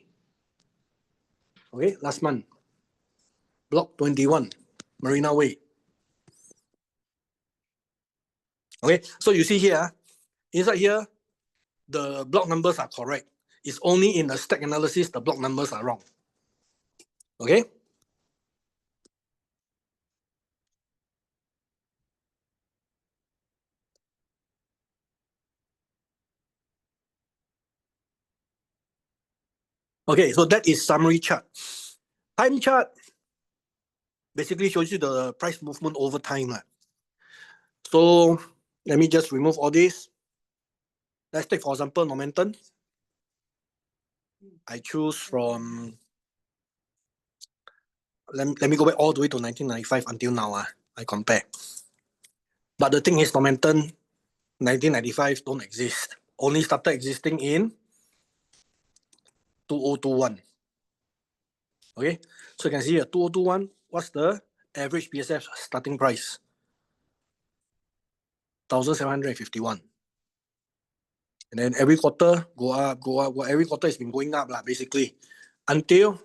Okay, last month. Block 21, Marina Way. Okay, so you see here, inside here, the block numbers are correct. It's only in the stack analysis, the block numbers are wrong. Okay? Okay, so that is summary chart. Time chart basically shows you the price movement over time. So let me just remove all this. Let's take, for example, momentum. I choose from, let me go back all the way to 1995 until now. I compare. But the thing is, momentum 1995 don't exist. Only started existing in 2021. Okay, so you can see here 2021, what's the average PSF starting price? 1,751. And then every quarter go up. Well, every quarter has been going up basically until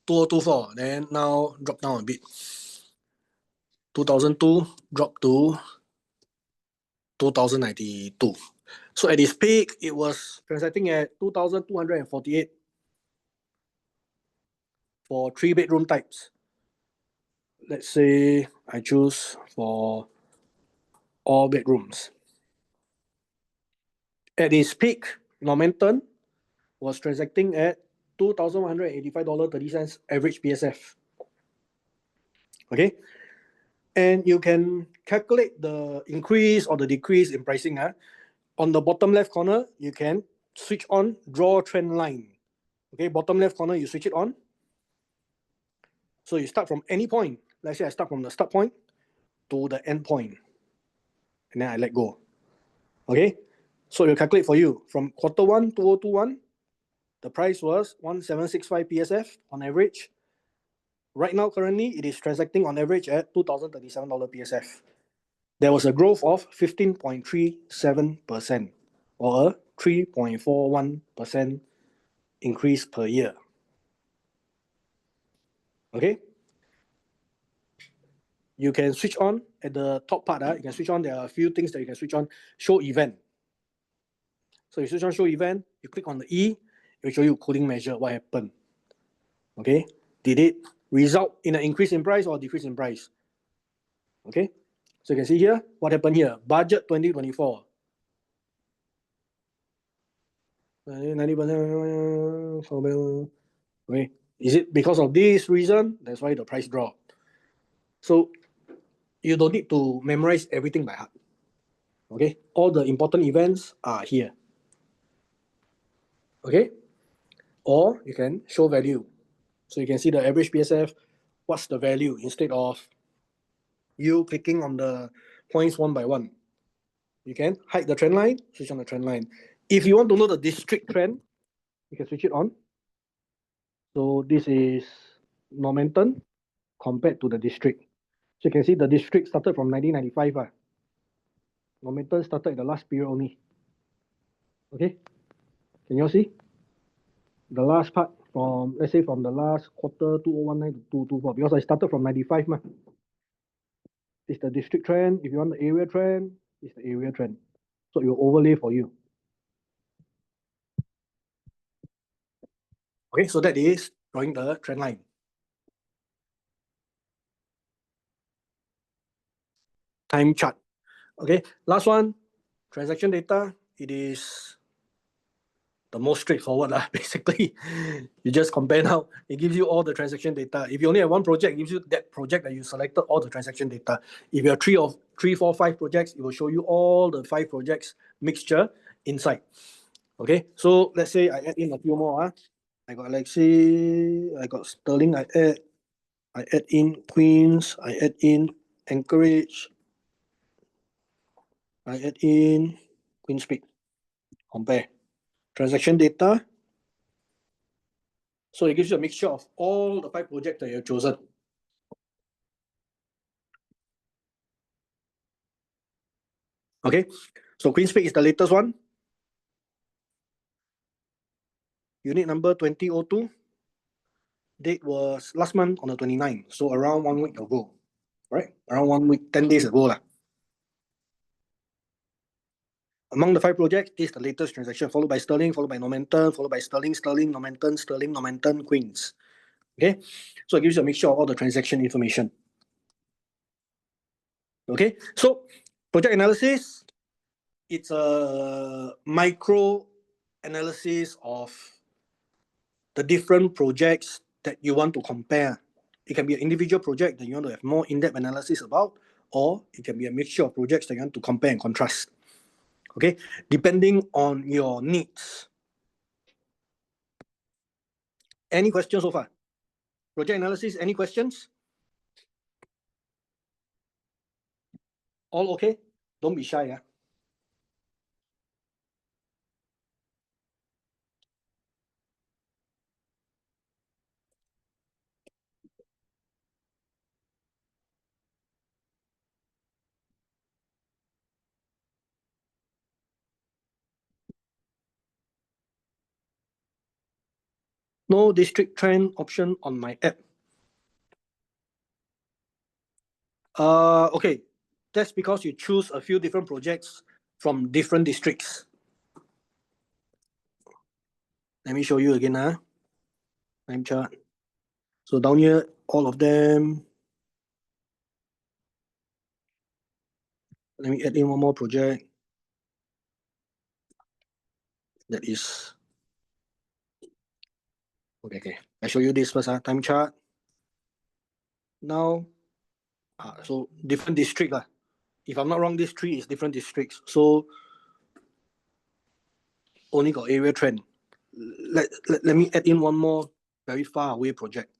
2024. Then now drop down a bit. 2002 dropped to 2092. So at its peak, it was transacting at 2,248 for 3-bedroom types. Let's say I choose for all bedrooms. At its peak, momentum was transacting at $2,185.30 average PSF. Okay, and you can calculate the increase or the decrease in pricing. On the bottom left corner, you can switch on draw trend line. Okay, bottom left corner, you switch it on. So you start from any point. Let's say I start from the start point to the end point, and then I let go. Okay, so it'll calculate for you from Q1 2021. The price was 1,765 PSF on average. Right now, currently, it is transacting on average at $2,037 PSF. There was a growth of 15.37% or a 3.41% increase per year. Okay? You can switch on at the top part. You can switch on. There are a few things that you can switch on. Show event. So you switch on show event, you click on the E, it will show you cooling measure, what happened. Okay? Did it result in an increase in price or decrease in price? Okay? So you can see here, what happened here? Budget 2024. 90%. Okay. Is it because of this reason? That's why the price dropped. So you don't need to memorize everything by heart. Okay? All the important events are here. Okay? Or you can show value. So you can see the average PSF, what's the value, instead of you clicking on the points one by one. You can hide the trend line, switch on the trend line. If you want to know the district trend, you can switch it on. So this is Normanton compared to the district. So you can see the district started from 1995. Normanton started in the last period only. Okay, can you all see? The last part from, let's say from the last quarter 2019 to 2024, because I started from 95. It's the district trend. If you want the area trend, it's the area trend. So it will overlay for you. Okay, so that is drawing the trend line. Time chart. Okay, last one, transaction data. It is the most straightforward, basically. You just compare now. It gives you all the transaction data. If you only have one project, it gives you that project that you selected, all the transaction data. If you have three, four, 5 projects, it will show you all the 5 projects mixture inside. Okay, so let's say I add in a few more. I got Alexei, I got Sterling, I add in Queens, I add in Anchorage, I add in Queens Peak. Compare. Transaction data. So it gives you a mixture of all the 5 projects that you have chosen. Okay, so Queens Peak is the latest one. Unit number 2002. Date was last month on the 29th, so around 1 week ago, right? Around 1 week, 10 days ago. Among the 5 projects, this is the latest transaction, followed by Sterling, followed by Normanton, followed by Sterling, Normanton, Queens. Okay, so it gives you a mixture of all the transaction information. Okay, so project analysis, it's a micro analysis of the different projects that you want to compare. It can be an individual project that you want to have more in-depth analysis about, or it can be a mixture of projects that you want to compare and contrast. Okay, depending on your needs. Any questions so far? Project analysis, any questions? All okay? Don't be shy. No district trend option on my app. Okay, that's because you choose a few different projects from different districts. Let me show you again. Time chart. So down here, all of them. Let me add in one more project. That is. Okay. I show you this first. Time chart. Now, so different district. If I'm not wrong, this 3 is different districts. So only got area trend. Let me add in one more very far away project.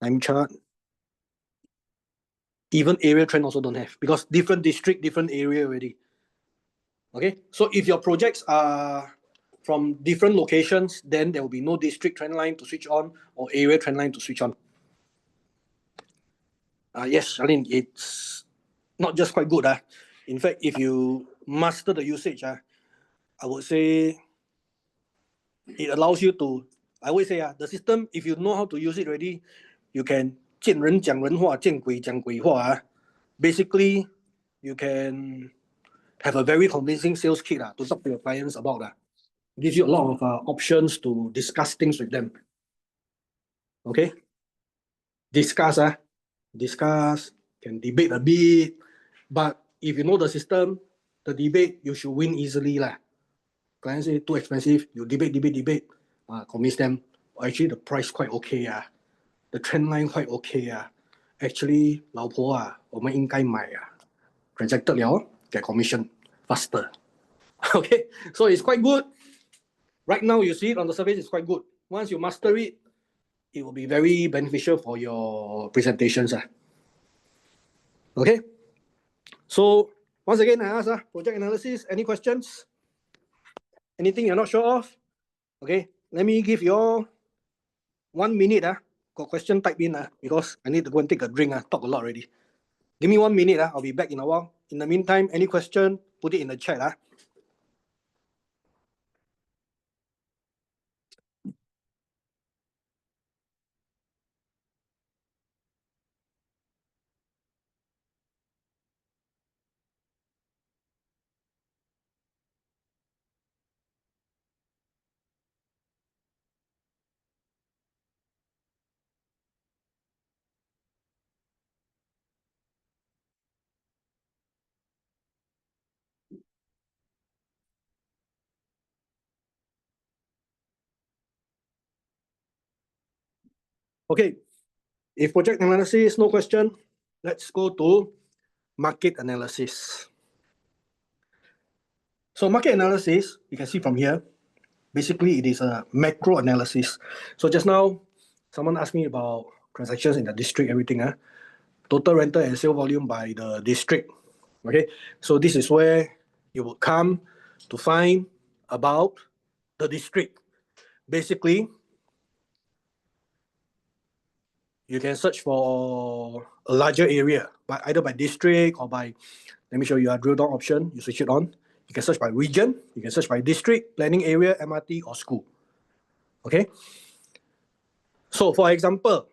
Time chart. Even area trend also don't have, because different district, different area already. Okay, so if your projects are from different locations, then there will be no district trend line to switch on or area trend line to switch on. Yes, Charlene, it's not just quite good. In fact, if you master the usage, I would say it allows you to, I always say the system, if you know how to use it already, you can 见人讲人话，见鬼讲鬼话。Basically, you can have a very convincing sales kit to talk to your clients about that. Gives you a lot of options to discuss things with them. Okay? Discuss, can debate a bit, but if you know the system, the debate, you should win easily. Clients say too expensive, you debate. Convince them, actually the price quite okay. The trend line quite okay. Actually, 老婆我们应该买transacted 了 get commission faster. Okay, so it's quite good. Right now, you see it on the surface, it's quite good. Once you master it, it will be very beneficial for your presentations. Okay, So once again, I ask project analysis, any questions? Anything you're not sure of? Okay, let me give you all 1 minute. Got question type in because I need to go and take a drink. Talk a lot already. Give me 1 minute. I'll be back in a while. In the meantime, any question, put it in the chat. Okay, if project analysis, no question, let's go to market analysis. So market analysis, you can see from here, basically it is a macro analysis. So just now, someone asked me about transactions in the district, everything. Total rental and sale volume by the district. Okay, so this is where you would come to find about the district. Basically, you can search for a larger area, but either by district or by, let me show you a drill down option. You switch it on. You can search by region. You can search by district, planning area, MRT, or school. Okay. So for example,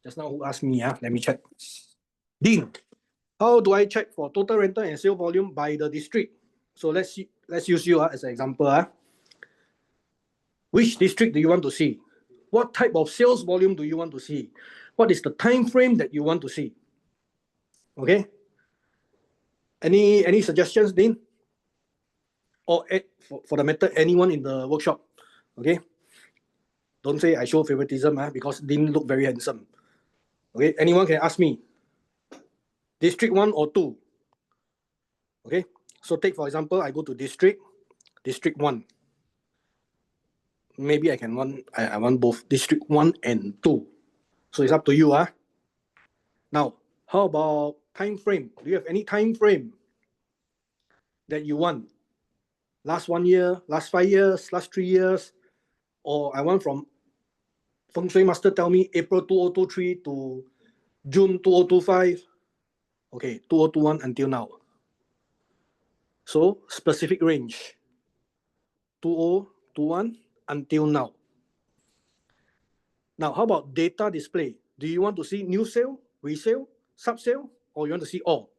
just now who asked me? Let me check. Dean, how do I check for total rental and sale volume by the district? So let's use you as an example. Which district do you want to see? What type of sales volume do you want to see? What is the time frame that you want to see? Okay. Any suggestions, Dean? Or for the matter, anyone in the workshop? Okay. Don't say I show favoritism because Dean look very handsome. Okay. Anyone can ask me. District 1 or 2. Okay. So take for example, I go to district 1. Maybe I want both district 1 and 2. So it's up to you. Now, how about time frame? Do you have any time frame that you want? Last 1 year, last 5 years, last 3 years, or I want from Feng Shui Master tell me April 2023 to June 2025. Okay, 2021 until now. So specific range. 2021 until now. Now, how about data display? Do you want to see new sale, resale, sub-sale, or you want to see all?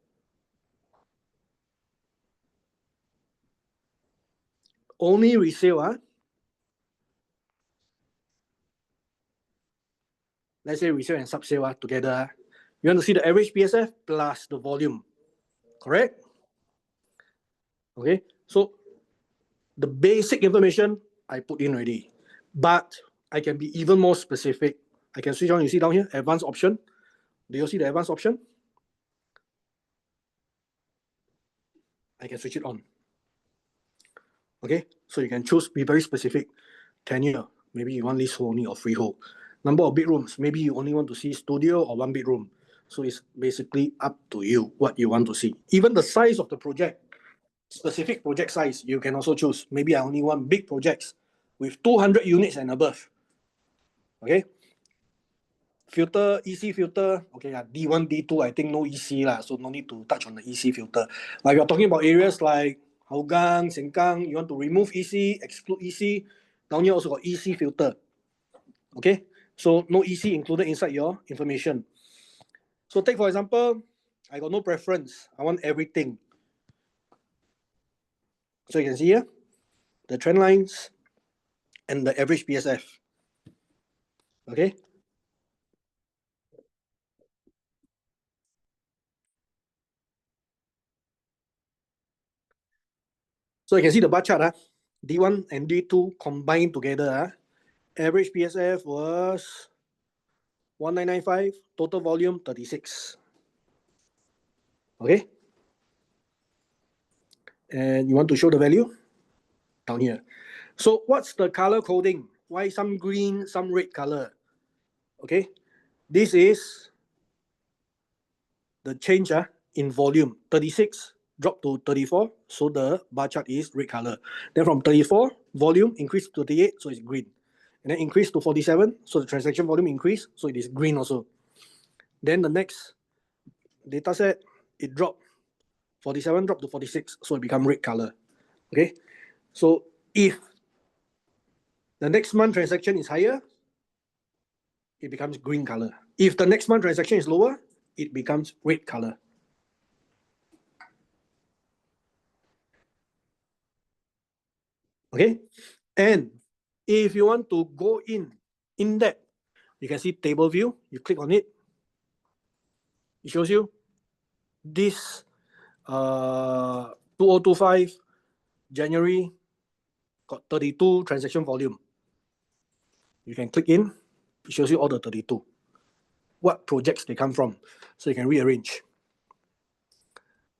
Only resale, Let's say resale and sub-sale together. You want to see the average PSF plus the volume, correct? Okay, so the basic information I put in already, but I can be even more specific. I can switch on, you see down here, advanced option. Do you see the advanced option? I can switch it on. Okay, so you can choose, be very specific. Tenure, maybe you want leasehold only or freehold. Number of bedrooms, maybe you only want to see studio or 1 bedroom. So it's basically up to you what you want to see. Even the size of the project, specific project size, you can also choose. Maybe I only want big projects with 200 units and above. Okay. Filter, EC filter, okay, D1, D2, I think no EC so no need to touch on the EC filter. Like you're talking about areas like Hougang, Sengkang, you want to remove EC, exclude EC, down here also got EC filter. Okay, so no EC included inside your information. So take for example, I got no preference, I want everything. So you can see here, the trend lines and the average PSF. Okay. So you can see the bar chart, D1 and D2 combined together. Average PSF was 1995, total volume 36. Okay. And you want to show the value? Down here. So what's the color coding? Why some green, some red color? Okay. This is the change in volume. 36 dropped to 34, so the bar chart is red color. Then from 34, volume increased to 38, so it's green. And then increased to 47, so the transaction volume increased, so it is green also. Then the next data set, it dropped. 47 dropped to 46, so it become red color. Okay, so if the next month transaction is higher, it becomes green color. If the next month transaction is lower, it becomes red color. Okay, and if you want to go in depth, you can see table view. You click on it. It shows you this 2025 January got 32 transaction volume. You can click in. It shows you all the 32. What projects they come from. So you can rearrange.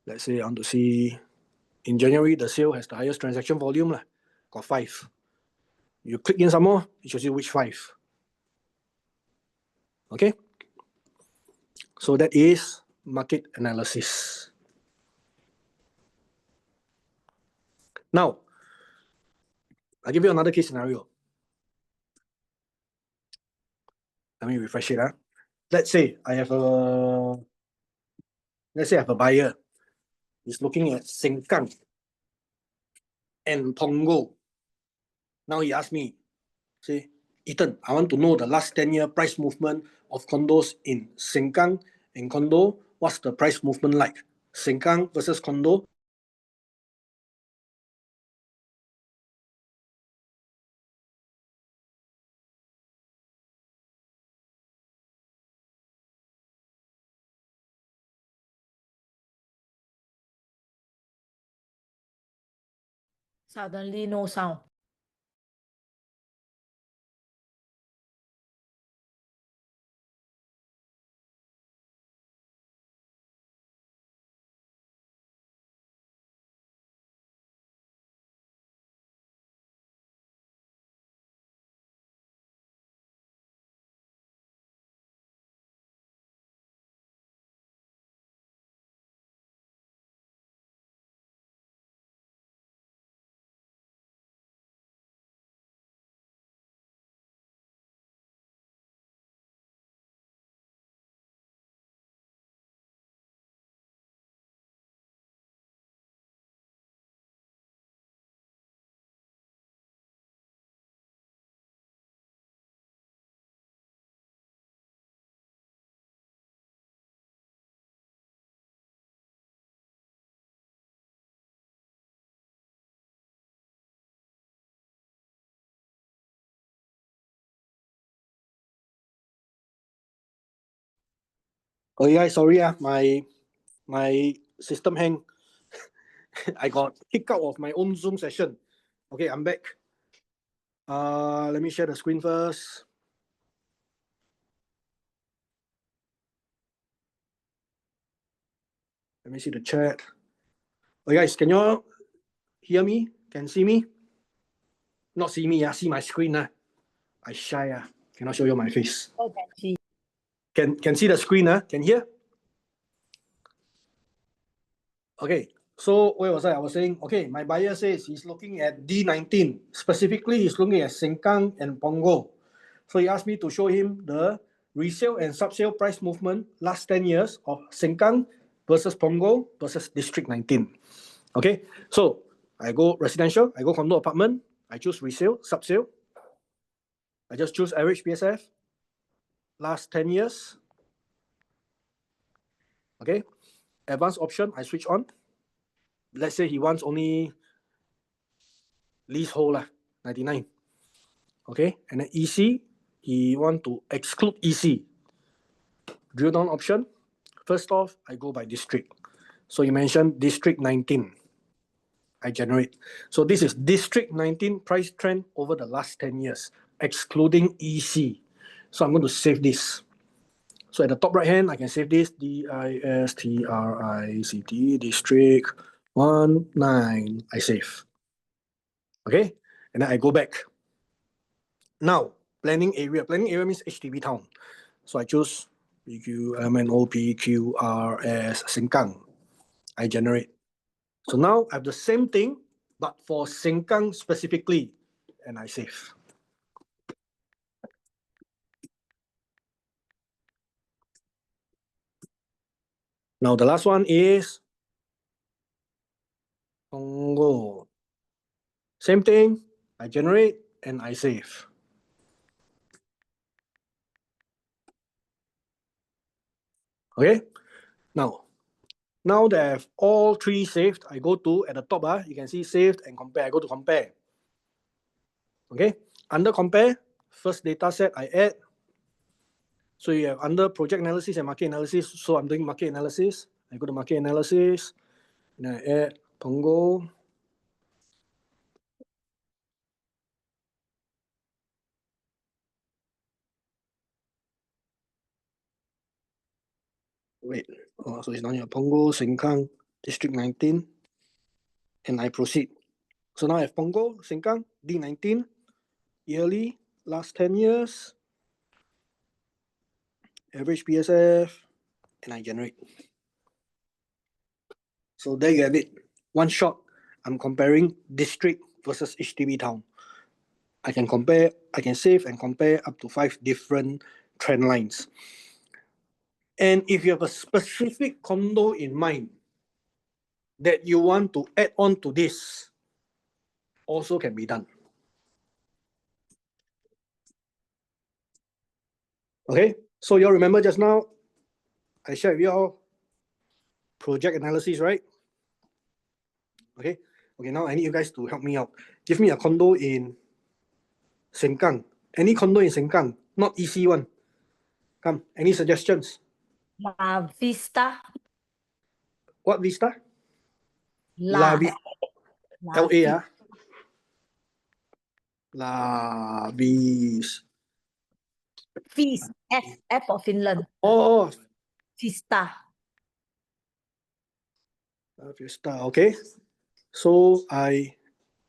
Let's say I want to see in January, the sale has the highest transaction volume. Got 5. You click in some more, it shows you which 5. Okay? So that is market analysis. Now, I'll give you another case scenario. Let me refresh it. Let's say I have a buyer. He's looking at Sengkang and Punggol. Now he asked me, say, Ethan, I want to know the last 10-year price movement of condos in Sengkang and condo. What's the price movement like? Sengkang versus condo. Suddenly no sound. Oh yeah, sorry, my system hang. I got kicked out of my own Zoom session. Okay, I'm back. Let me share the screen first. Let me see the chat. Oh guys, can you all hear me? Can see me? Not see me, see my screen. I shy. Cannot show you my face. Oh, can see. Can see the screen? Can hear? Okay, so where was I? I was saying, okay, my buyer says he's looking at D19. Specifically, he's looking at Sengkang and Punggol. So he asked me to show him the resale and sub-sale price movement last 10 years of Sengkang versus Punggol versus District 19. Okay, so I go residential, I go condo apartment, I choose resale, sub-sale. I just choose average PSF, last 10 years. Okay, advanced option, I switch on. Let's say he wants only leasehold, 99. Okay, and then EC, he want to exclude EC. Drill down option. First off, I go by district. So you mentioned District 19. I generate. So this is District 19 price trend over the last 10 years, excluding EC. So I'm going to save this. So at the top right hand, I can save this DISTRICT District 19. I save. Okay, and then I go back. Now, planning area. Planning area means HDB town. So I choose PQ, MNO, PQRS, Sengkang. I generate. So now I have the same thing, but for Sengkang specifically, and I save. Now the last one is Punggol. Same thing, I generate and I save. Okay, now that I have all three saved, I go to at the top, you can see saved and compare. I go to compare. Okay, under compare, first data set I add. So you have under project analysis and market analysis. So I'm doing market analysis. I go to market analysis, and I add Punggol. Wait, so it's not here. Punggol, Sengkang, District 19, and I proceed. So now I have Punggol, Sengkang, D19, yearly, last 10 years, average PSF, and I generate. So there you have it. One shot, I'm comparing district versus HDB town. I can compare, I can save and compare up to 5 different trend lines. And if you have a specific condo in mind that you want to add on to this, also can be done. Okay, so you all remember just now, I shared with you all project analysis, right? Okay, now I need you guys to help me out. Give me a condo in Sengkang. Any condo in Sengkang, not EC one. Come, any suggestions? La Vista. What Vista? La. LA, La Vista. Feast. F for Finland. Oh, Vista. La Vista, okay. So I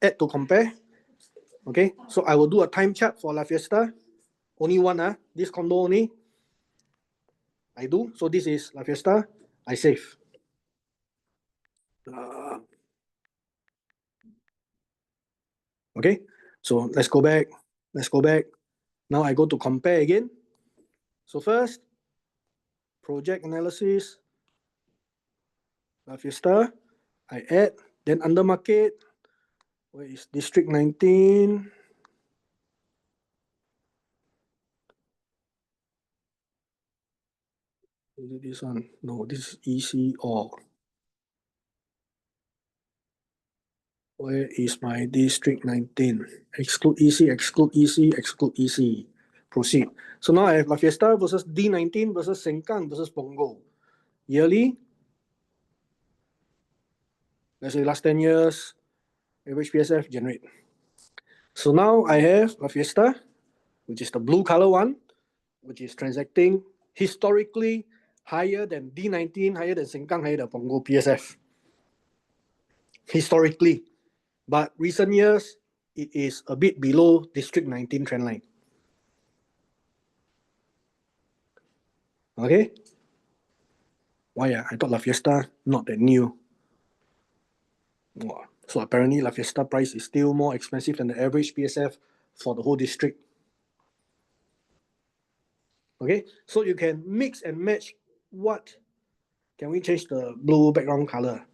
add to compare. Okay, so I will do a time chart for La Fiesta. Only one, this condo only. I do. So this is La Fiesta. I save. Okay, so let's go back. Now I go to compare again. So first, project analysis, La Fiesta. I add. Then under market, where is District 19? Is it this one? No, this is EC or. Where is my District 19? Exclude EC, exclude EC, exclude EC. Proceed. So now I have La Fiesta versus D19 versus Sengkang versus Punggol. Yearly, let's say last 10 years, average PSF, generate. So now I have La Fiesta, which is the blue color one, which is transacting historically higher than D19, higher than Sengkang, higher than Punggol PSF. Historically. But recent years, it is a bit below District 19 trend line. Okay? Why? I thought La Fiesta not that new. So apparently La Fiesta price is still more expensive than the average PSF for the whole district. Okay, so you can mix and match what. Can we change the blue background color?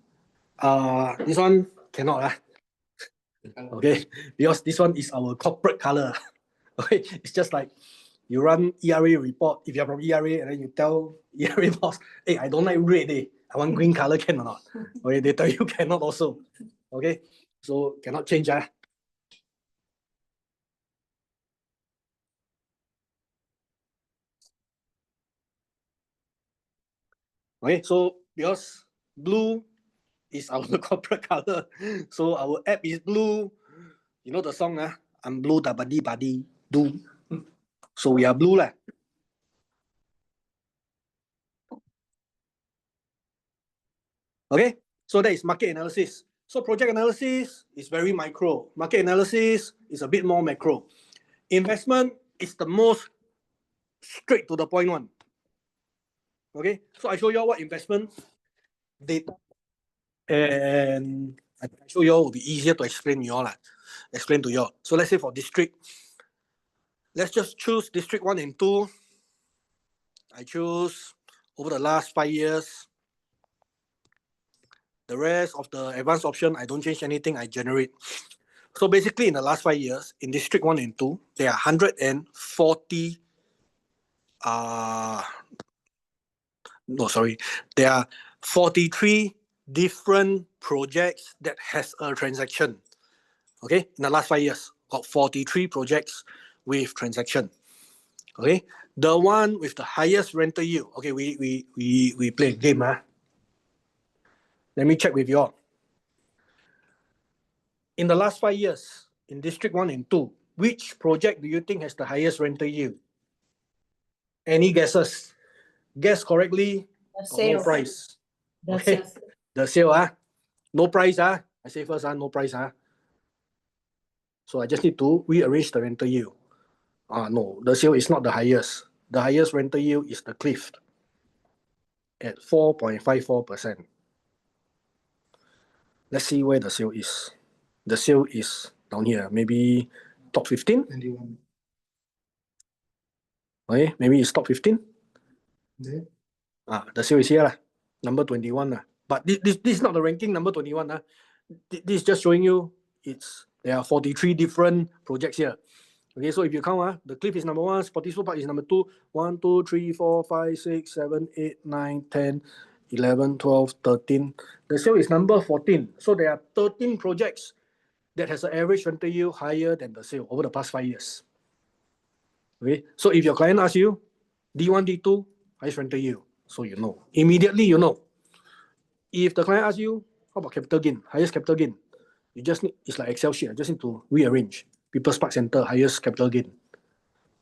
This one cannot. Okay, because this one is our corporate color. Okay, it's just like you run ERA report. If you're from ERA and then you tell ERA boss, hey, I don't like red, I want green color, can or not? Okay, they tell you cannot also. Okay, so cannot change. Okay, so because blue is our corporate color, so our app is blue. You know the song, I'm blue, da buddy buddy do. So we are blue. Okay, so that is market analysis. So project analysis is very micro. Market analysis is a bit more macro. Investment is the most straight to the point one. Okay, so I show you all what investment data, and I show you all will be easier to explain to you all. Explain to you all. So let's say for district, let's just choose district 1 and 2. I choose over the last 5 years. The rest of the advanced option, I don't change anything, I generate. So basically in the last 5 years, in district 1 and 2, there are 140 there are 43 different projects that has a transaction. Okay, in the last 5 years, got 43 projects with transaction. Okay, the one with the highest rental yield. Okay, we play a game. Let me check with you all. In the last 5 years, in district 1 and 2, which project do you think has the highest rental yield? Any guesses? Guess correctly, no price. Okay, the sale, no price, I say first, no price, So I just need to rearrange the rental yield. No, the sale is not the highest. The highest rental yield is the cliff at 4.54%. Let's see where the sale is. The sale is down here, maybe top 15. Okay, maybe it's top 15. The sale is here, number 21. But this is not the ranking number 21. This is just showing you there are 43 different projects here. Okay, so if you count, the cliff is number 1, Spottiswoode Park is number 2, 1, 2, 3, 4, 5, 6, 7, 8, 9, 10, 11, 12, 13. The sale is number 14. So there are 13 projects that has an average rental yield higher than the sale over the past 5 years. Okay, so if your client asks you, D1, D2, highest rental yield, so you know. Immediately you know. If the client asks you, how about capital gain, highest capital gain? You just need, it's like Excel sheet, I just need to rearrange. People's Park Center, highest capital gain.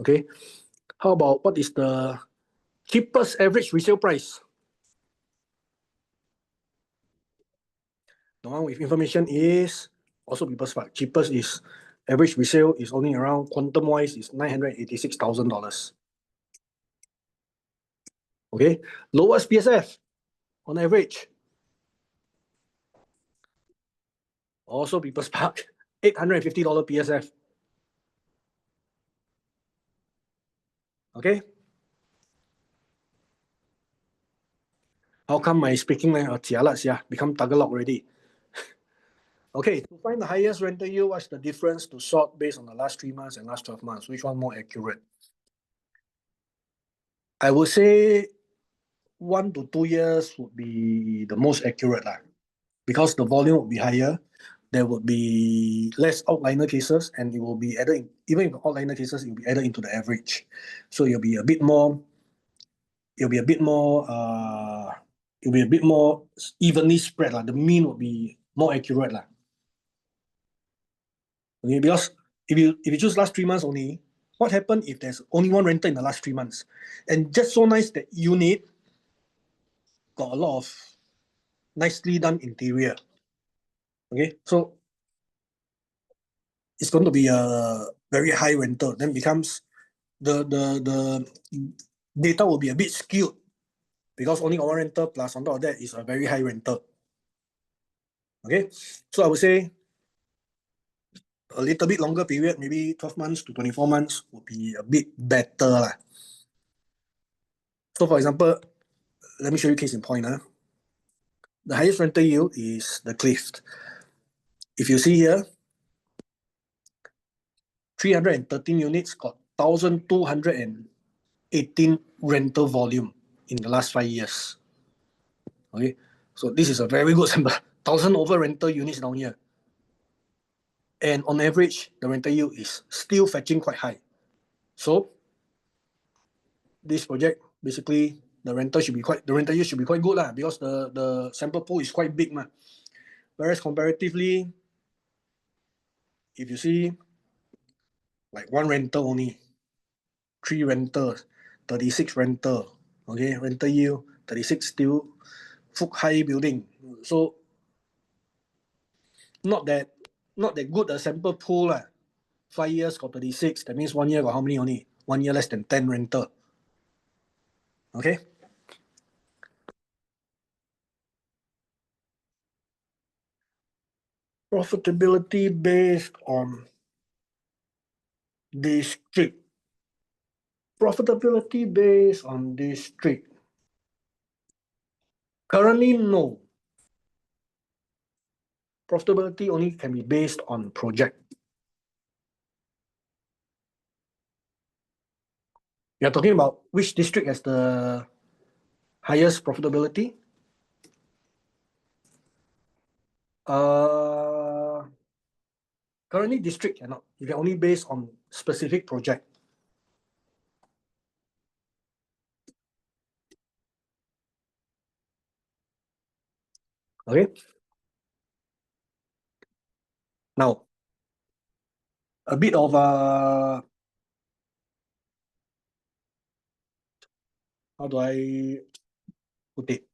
Okay. How about what is the cheapest average resale price? The one with information is also People's Park. Cheapest is average resale is only around, quantum wise is $986,000. Okay. Lowest PSF on average. Also People's Park, $850 PSF. Okay. How come my speaking become Tagalog already? Okay, to find the highest rental yield, what's the difference to sort based on the last 3 months and last 12 months? Which one more accurate? I would say 1 to 2 years would be the most accurate because the volume would be higher. There would be less outliner cases, and it will be added, even if the outliner cases, it will be added into the average. So it'll be a bit more evenly spread. The mean will be more accurate. Okay, because if you choose last 3 months only, what happened if there's only one renter in the last 3 months? And just so nice that unit got a lot of nicely done interior. Okay, so it's going to be a very high rental. Then becomes the data will be a bit skewed because only one renter plus on top of that is a very high rental. Okay, so I would say a little bit longer period, maybe 12 months to 24 months would be a bit better. So for example, let me show you case in point. The highest rental yield is the cliff. If you see here, 313 units got 1,218 rental volume in the last 5 years. Okay, so this is a very good sample. 1,000 over rental units down here. And on average, the rental yield is still fetching quite high. So this project, basically, the rental yield should be quite good because the sample pool is quite big. Whereas comparatively, if you see like one rental only, 3 rentals, 36 rental, okay, rental yield, 36 still high building. So not that good a sample pool. 5 years got 36, that means 1 year got how many only? 1 year less than 10 rental. Okay. Profitability based on district. Profitability based on district. Currently, no. Profitability only can be based on project. You're talking about which district has the highest profitability? Currently, district cannot. You can only base on specific project. Okay. Now, a bit of how do I put it?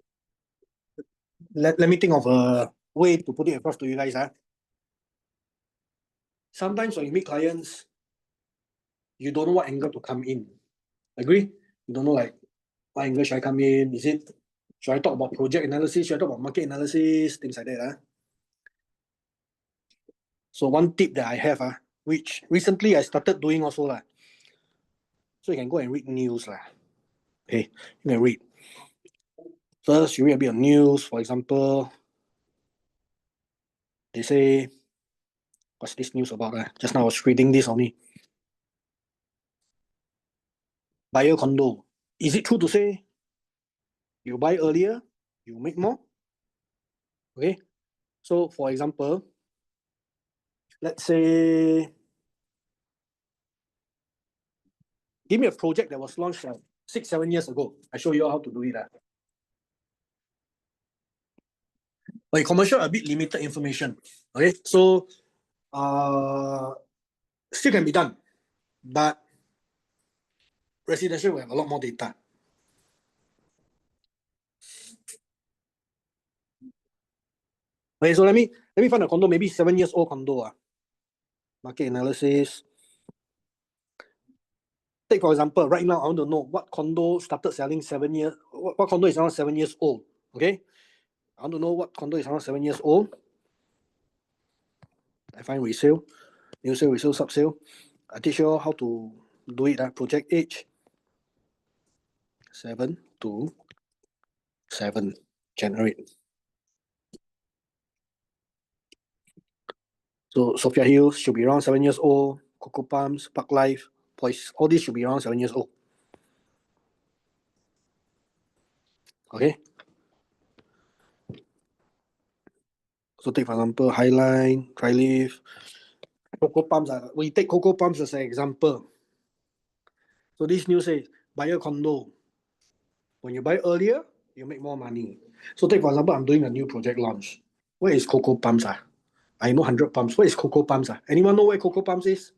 Let me think of a way to put it across to you guys. Sometimes when you meet clients, you don't know what angle to come in. Agree? You don't know like what angle should I come in? Should I talk about project analysis? Should I talk about market analysis? Things like that. So one tip that I have, which recently I started doing also. So you can go and read news. Okay, you can read. First, you read a bit of news. For example, they say, what's this news about? Just now I was reading this only. Buyer condo. Is it true to say you buy earlier, you make more? Okay. So for example, let's say, give me a project that was launched 6-7 years ago. I show you how to do it. But commercial, a bit limited information. Okay, so still can be done, but residential will have a lot more data. Okay, so let me find a condo, maybe 7 years old condo. Market analysis. Take for example, right now I want to know what condo started selling 7 years. What condo is around 7 years old? Okay, I want to know what condo is around 7 years old. I find resale, new sale, resale, sub sale. I teach you how to do it. Project age 7 to 7. Generate. So Sophia Hills should be around 7 years old. Coco Palms, Park Life, Poise, all these should be around 7 years old. Okay. So take for example, Highline, Dryleaf, Coco Palms. We take Coco Palms as an example. So this news says buyer condo. When you buy earlier, you make more money. So take for example, I'm doing a new project launch. Where is Coco Palms? I know 100 Palms. Where is Coco Palms? Anyone know where Coco Palms is?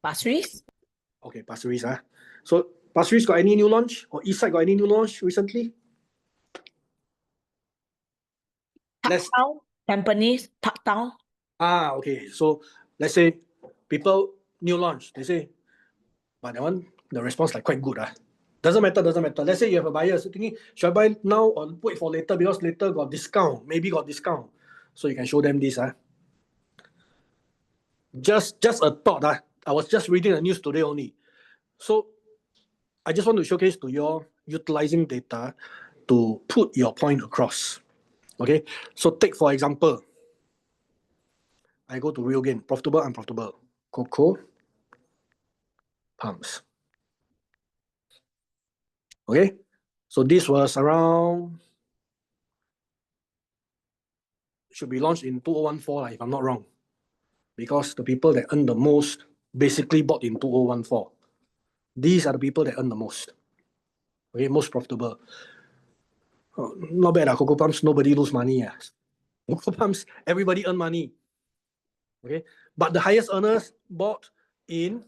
Pasir Ris? Okay, Pasir Ris. So Pasir Ris got any new launch? Or East Side got any new launch recently? Parktown, Tampines, Parktown. Okay. So let's say people new launch, they say, but that one, the response like quite good. Doesn't matter. Let's say you have a buyer thinking, should I buy now or wait for later because later got discount, maybe got discount. So you can show them this. Just a thought. I was just reading the news today only. So I just want to showcase to you utilizing data to put your point across. Okay. So take for example, I go to RealAgent, profitable, unprofitable. Coco Palms. Okay, so this was around, should be launched in 2014, if I'm not wrong, because the people that earn the most basically bought in 2014. These are the people that earn the most. Okay, most profitable. Not bad, Coco Palms, nobody lose money. Coco Palms, everybody earn money. Okay, but the highest earners bought in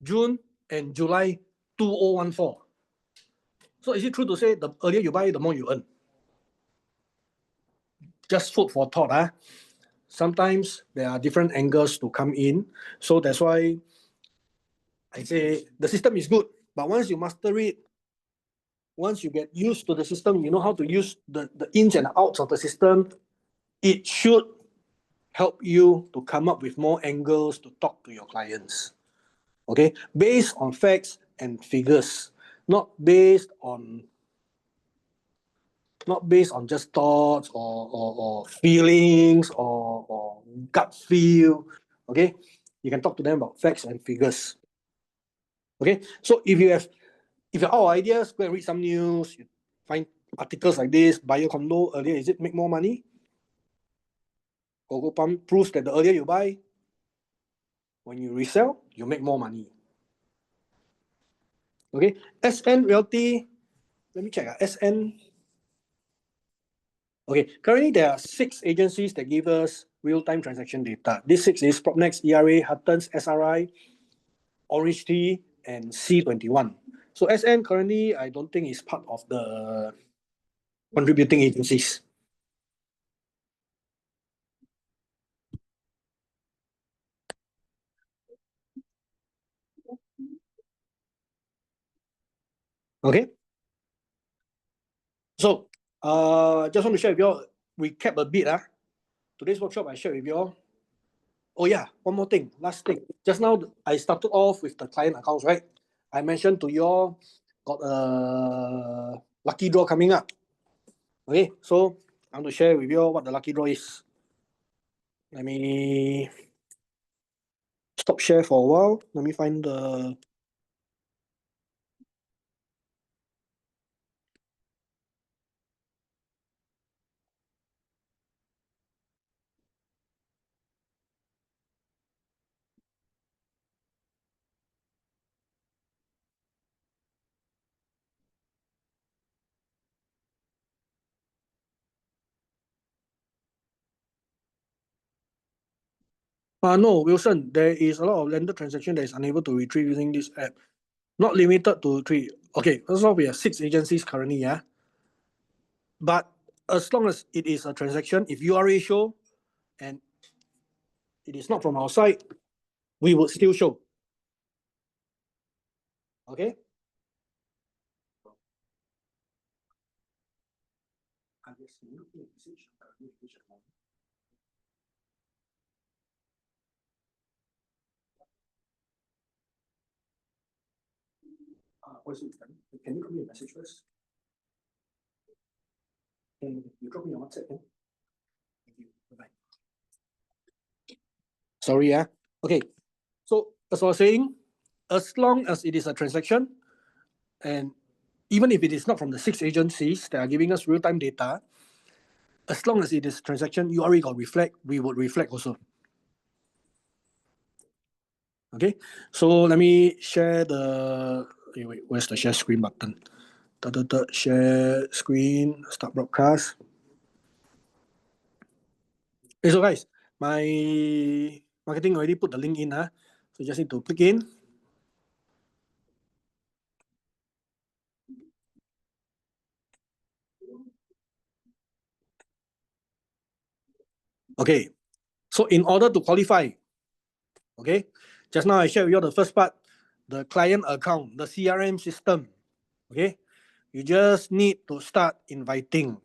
June and July 2014. So is it true to say the earlier you buy, the more you earn? Just food for thought. Sometimes there are different angles to come in. So that's why I say the system is good. But once you master it, once you get used to the system, you know how to use the ins and outs of the system, it should help you to come up with more angles to talk to your clients. Okay, based on facts and figures, not based on just thoughts or feelings or gut feel. Okay, you can talk to them about facts and figures. Okay, so if you have all ideas, go and read some news, you find articles like this, buy your condo earlier, is it make more money? Gogo Pump proves that the earlier you buy, when you resell, you make more money. Okay, SN Realty, let me check. SN. Okay, currently there are 6 agencies that give us real-time transaction data. This 6 is Propnex, ERA, Huttons, SRI, Orange Tea, and C21. So SN currently, I don't think is part of the contributing agencies. Okay. So, just want to share with you all, recap a bit. Today's workshop, I shared with you all. Oh yeah, one more thing, last thing. Just now, I started off with the client accounts, right? I mentioned to you all, got a lucky draw coming up. Okay, so I want to share with you all what the lucky draw is. Let me stop share for a while. Let me find the... No, Wilson, there is a lot of lender transaction that is unable to retrieve using this app. Not limited to 3. Okay, first of all, we have 6 agencies currently, yeah. But as long as it is a transaction, if URA show and it is not from our side, we would still show. Okay? Can you drop me a message first? Can you drop me a WhatsApp? Thank you. Bye-bye. Sorry, yeah. Okay. So as I was saying, as long as it is a transaction, and even if it is not from the 6 agencies that are giving us real-time data, as long as it is transaction, you already got reflect, we would reflect also. Okay, so let me share the... Wait, where's the share screen button? Share screen, start broadcast. Okay, so guys, my marketing already put the link in. So you just need to click in. Okay, so in order to qualify, okay, just now I shared with you the first part, the client account, the CRM system. Okay, you just need to start inviting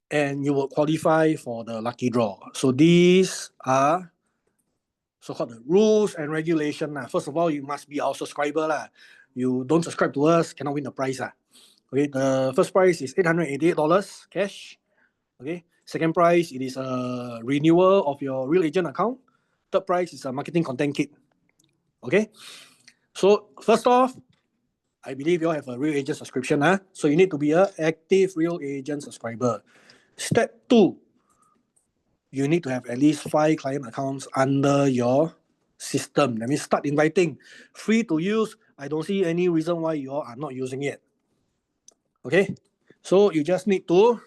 and you will qualify for the lucky draw. So these are so-called the rules and regulation. First of all, you must be our subscriber. You don't subscribe to us, cannot win the prize. Okay, the first prize is $888 cash. Okay, second prize, it is a renewal of your RealAgent account. Third prize is a marketing content kit. Okay, so first off, I believe you all have a RealAgent subscription. So you need to be an active RealAgent subscriber. Step 2, you need to have at least 5 client accounts under your system. Let me start inviting. Free to use. I don't see any reason why you all are not using it. Okay, so you just need to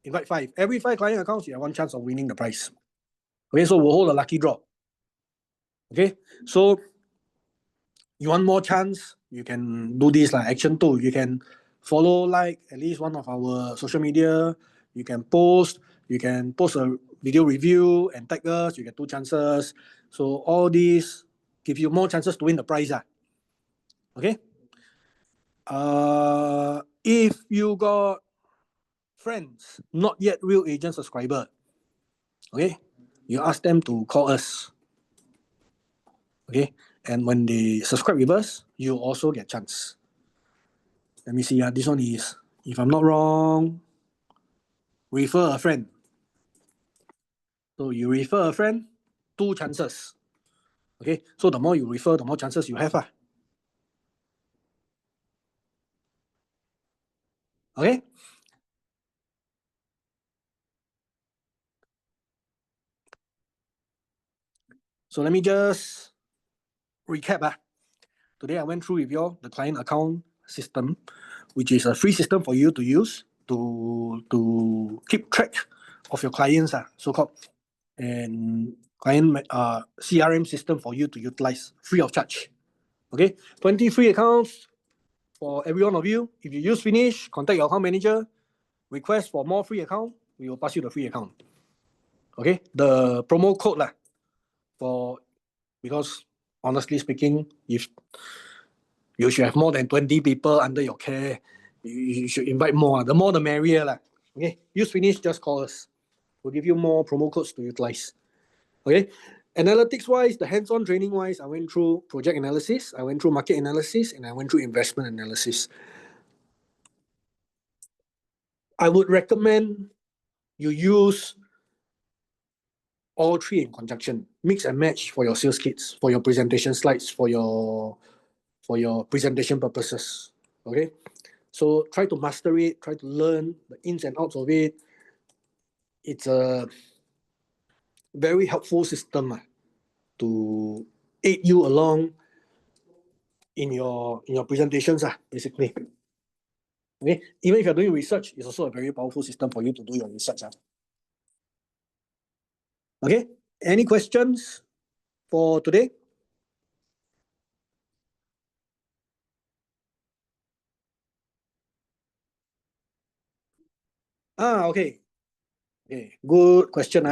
invite 5. Every 5 client accounts, you have 1 chance of winning the prize. Okay, so we'll hold a lucky draw. Okay, so you want more chance, you can do this like action 2. You can follow, like, at least one of our social media. You can post a video review and tag us. You get 2 chances. So all these give you more chances to win the prize. Okay. If you got friends not yet RealAgent subscriber, Okay, you ask them to call us. Okay, and when they subscribe with us, you also get chance. Let me see. This one is, if I'm not wrong, refer a friend. So you refer a friend, 2 chances. Okay, so the more you refer, the more chances you have. Okay. So let me just recap. Today I went through with you the client account system, which is a free system for you to use to keep track of your clients, so-called, and client CRM system for you to utilize free of charge. Okay, 20 free accounts for every one of you. If you use finish, contact your account manager, request for more free account, we will pass you the free account. Okay, the promo code because honestly speaking, if you should have more than 20 people under your care, you should invite more. The more the merrier. Okay, use finish, just call us. We'll give you more promo codes to utilize. Okay, analytics wise, the hands-on training wise, I went through project analysis, I went through market analysis, and I went through investment analysis. I would recommend you use all 3 in conjunction, mix and match for your sales kits, for your presentation slides, for your presentation purposes. Okay, so try to master it, try to learn the ins and outs of it. It's a very helpful system to aid you along in your presentations, basically. Okay, even if you're doing research, it's also a very powerful system for you to do your research. Okay, any questions for today? Okay. Okay, good question.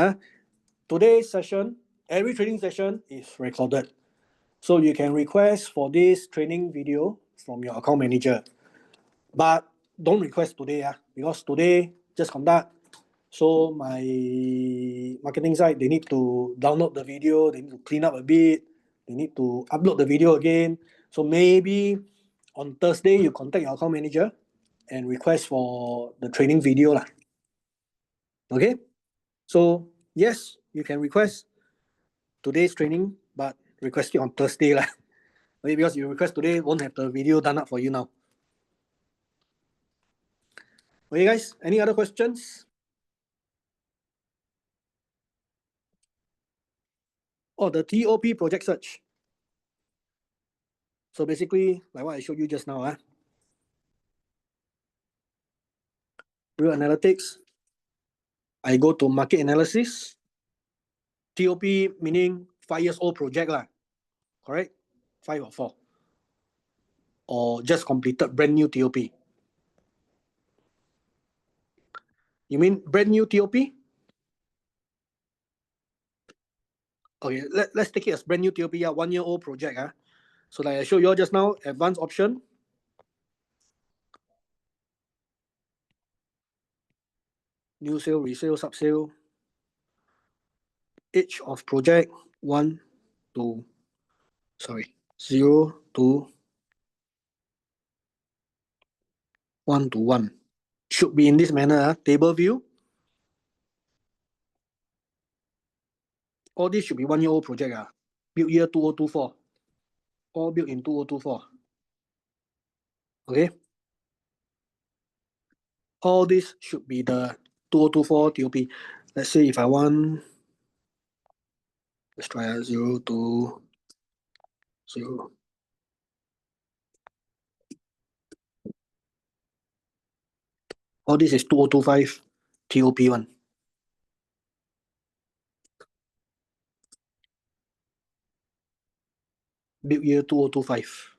Today's session, every training session is recorded. So you can request for this training video from your account manager. But don't request today, because today just conduct. So my marketing side, they need to download the video, they need to clean up a bit, they need to upload the video again. So maybe on Thursday, you contact your account manager and request for the training video. Okay? So yes, you can request today's training, but request it on Thursday. Okay, because you request today, won't have the video done up for you now. Okay, guys, any other questions? Oh, the TOP project search. So basically, like what I showed you just now, RealAnalytics, I go to market analysis. TOP meaning 5 years old project, correct? 5 or 4. Or just completed brand new TOP. You mean brand new TOP? Okay, let's take it as brand new TOP, 1 year old project. So like I showed you just now, advanced option. New sale, resale, sub-sale. Age of project 0 to 1 to 1. Should be in this manner, table view. All this should be 1 year old project. Built year 2024. All built in 2024. Okay. All this should be the 2024 TOP. Let's say if I want, let's try 0 to 0. All this is 2025 TOP1. Build year 2025.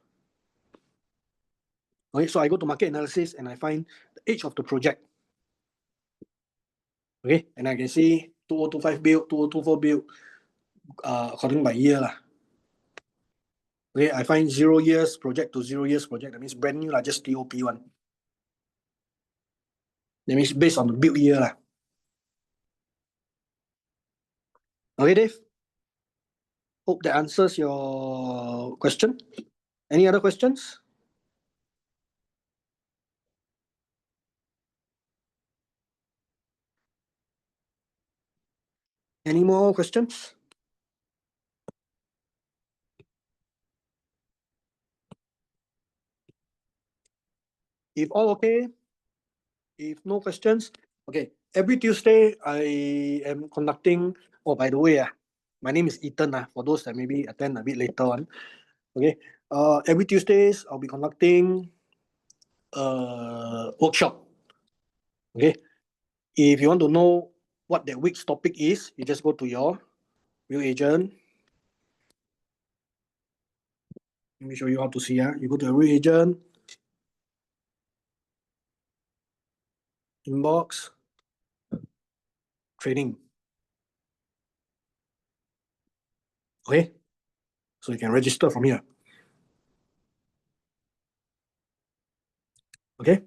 Okay, so I go to market analysis and I find the age of the project. Okay, and I can see 2025 build, 2024 build, according by year. Okay, I find 0 years project to 0 years project. That means brand new, just TOP1. That means based on the build year. Okay, Dave? Hope that answers your question. Any other questions? Any more questions? If all okay, if no questions, okay. Every Tuesday, I am conducting. Oh, by the way, my name is Ethan. For those that maybe attend a bit later on, okay. Every Tuesdays, I'll be conducting a workshop. Okay. If you want to know what that week's topic is, you just go to your RealAgent. Let me show you how to see. You go to your RealAgent inbox training. Okay. So you can register from here. Okay.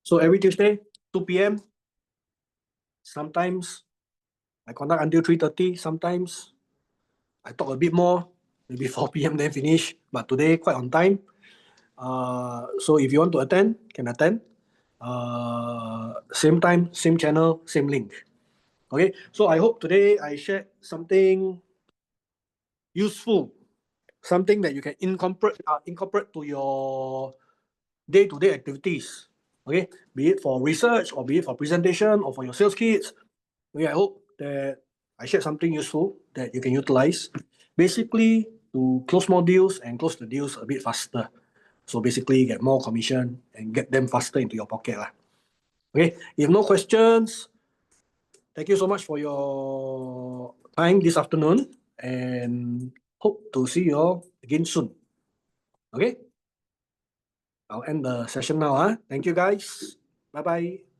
So every Tuesday, 2 p.m. Sometimes I conduct until 3:30. Sometimes I talk a bit more, maybe 4 p.m. then finish. But today quite on time. So if you want to attend, can attend. Same time, same channel, same link. Okay. So I hope today I shared something useful, something that you can incorporate to your day-to-day activities. Okay, be it for research or be it for presentation or for your sales kits. Okay, I hope that I shared something useful that you can utilize, basically to close more deals and close the deals a bit faster. So basically, get more commission and get them faster into your pocket. Okay, if no questions, thank you so much for your time this afternoon and hope to see you all again soon. Okay, I'll end the session now. Thank you guys. Bye bye.